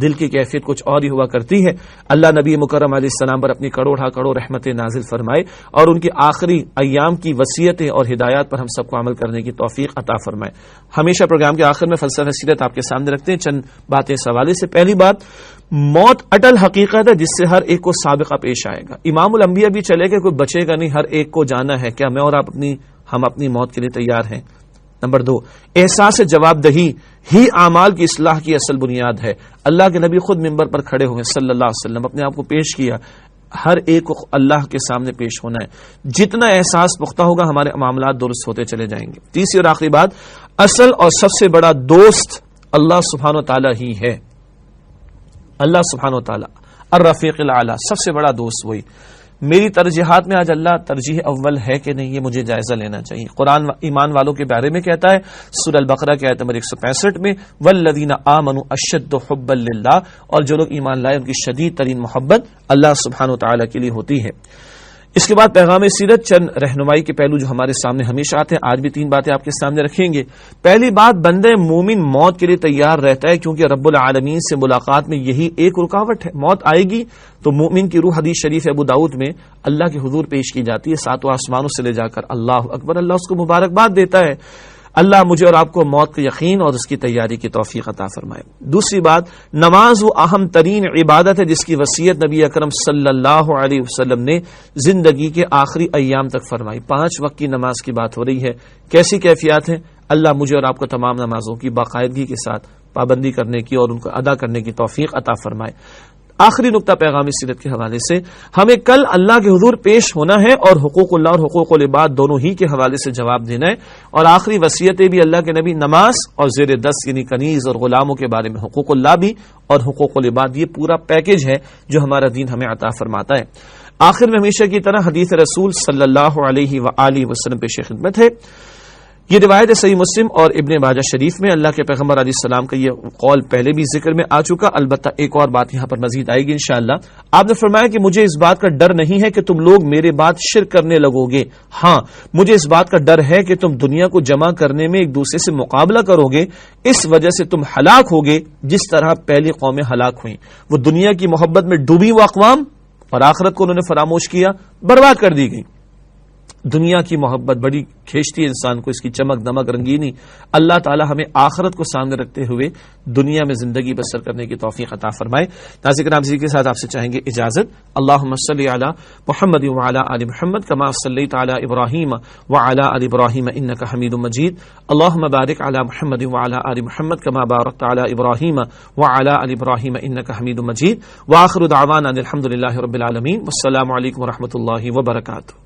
[SPEAKER 1] دل کی کیفیت کچھ اور ہی ہوا کرتی ہے۔ اللہ نبی مکرم علیہ السلام پر اپنی کروڑا کروڑ رحمتیں نازل فرمائے، اور ان کی آخری ایام کی وصیتیں اور ہدایات پر ہم سب کو عمل کرنے کی توفیق عطا فرمائے۔ ہمیشہ پروگرام کے آخر میں فلسفہ سیرت آپ کے سامنے رکھتے ہیں، چند باتیں اس حوالے سے۔ پہلی بات، موت اٹل حقیقت ہے جس سے ہر ایک کو سابقہ پیش آئے گا۔ امام الانبیاء بھی چلے گئے، کوئی بچے گا نہیں، ہر ایک کو جانا ہے۔ کیا میں اور آپ ہم اپنی موت کے لیے تیار ہیں؟ نمبر 2، احساس جواب دہی ہی اعمال کی اصلاح کی اصل بنیاد ہے۔ اللہ کے نبی خود منبر پر کھڑے ہوئے صلی اللہ علیہ وسلم، اپنے آپ کو پیش کیا۔ ہر ایک کو اللہ کے سامنے پیش ہونا ہے۔ جتنا احساس پختہ ہوگا ہمارے معاملات درست ہوتے چلے جائیں گے۔ تیسری اور آخری بات، اصل اور سب سے بڑا دوست اللہ سبحانہ و تعالی ہی ہے۔ اللہ سبحانہ و تعالی الرفیق الاعلی، سب سے بڑا دوست وہی۔ میری ترجیحات میں آج اللہ ترجیح اول ہے کہ نہیں، یہ مجھے جائزہ لینا چاہیے۔ قرآن ایمان والوں کے بارے میں کہتا ہے سورہ البقرہ کی آیت نمبر 165 میں، والذین آمنوا اشد حبا للہ، اور جو لوگ ایمان لائے ان کی شدید ترین محبت اللہ سبحانہ وتعالی کے لیے ہوتی ہے۔ اس کے بعد پیغام سیرت، چند رہنمائی کے پہلو جو ہمارے سامنے ہمیشہ آتے ہیں، آج بھی 3 باتیں آپ کے سامنے رکھیں گے۔ پہلی بات، بندہ مومن موت کے لیے تیار رہتا ہے کیونکہ رب العالمین سے ملاقات میں یہی ایک رکاوٹ ہے۔ موت آئے گی تو مومن کی روح، حدیث شریف ابو داؤد میں اللہ کے حضور پیش کی جاتی ہے، 7 آسمانوں سے لے جا کر اللہ اکبر، اللہ اس کو مبارکباد دیتا ہے۔ اللہ مجھے اور آپ کو موت کا یقین اور اس کی تیاری کی توفیق عطا فرمائے۔ دوسری بات، نماز وہ اہم ترین عبادت ہے جس کی وصیت نبی اکرم صلی اللہ علیہ وسلم نے زندگی کے آخری ایام تک فرمائی۔ 5 وقت کی نماز کی بات ہو رہی ہے۔ کیسی کیفیات ہیں؟ اللہ مجھے اور آپ کو تمام نمازوں کی باقاعدگی کے ساتھ پابندی کرنے کی اور ان کو ادا کرنے کی توفیق عطا فرمائے۔ آخری نقطہ پیغامی سیرت کے حوالے سے، ہمیں کل اللہ کے حضور پیش ہونا ہے اور حقوق اللہ اور حقوق العباد دونوں ہی کے حوالے سے جواب دینا ہے، اور آخری وصیتیں بھی اللہ کے نبی نماز اور زیر دست یعنی کنیز اور غلاموں کے بارے میں، حقوق اللہ بھی اور حقوق العباد، یہ پورا پیکج ہے جو ہمارا دین ہمیں عطا فرماتا ہے۔ آخر میں ہمیشہ کی طرح حدیث رسول صلی اللہ علیہ وآلہ وسلم پیش خدمت ہے۔ یہ روایت صحیح مسلم اور ابن ماجہ شریف میں، اللہ کے پیغمبر علیہ السلام کا یہ قول پہلے بھی ذکر میں آ چکا، البتہ ایک اور بات یہاں پر مزید آئے گی انشاءاللہ۔ آپ نے فرمایا کہ مجھے اس بات کا ڈر نہیں ہے کہ تم لوگ میرے بعد شرک کرنے لگو گے، ہاں مجھے اس بات کا ڈر ہے کہ تم دنیا کو جمع کرنے میں ایک دوسرے سے مقابلہ کرو گے، اس وجہ سے تم ہلاک ہوگے جس طرح پہلی قومیں ہلاک ہوئیں۔ وہ دنیا کی محبت میں ڈوبی وہ اقوام اور آخرت کو انہوں نے فراموش کیا، برباد کر دی گئی۔ دنیا کی محبت بڑی کھینچتی ہے انسان کو، اس کی چمک دمک رنگینی۔ اللہ تعالی ہمیں آخرت کو سامنے رکھتے ہوئے دنیا میں زندگی بسر کرنے کی توفیق عطا فرمائے۔ ناظرین کرام، اسی کے ساتھ آپ سے چاہیں گے اجازت۔ اللہم صلی علی محمد وعلی آل محمد کما صلیت علی ابراہیم وعلی آل ابراہیم انک حمید مجید۔ اللہم بارک علی محمد وعلی آل محمد کما بارکت علی ابراہیم وعلی آل ابراہیم انک حمید مجید۔ وآخر دعوانا الحمد للہ رب العالمین، والسلام علیکم ورحمۃ اللہ وبرکاتہ۔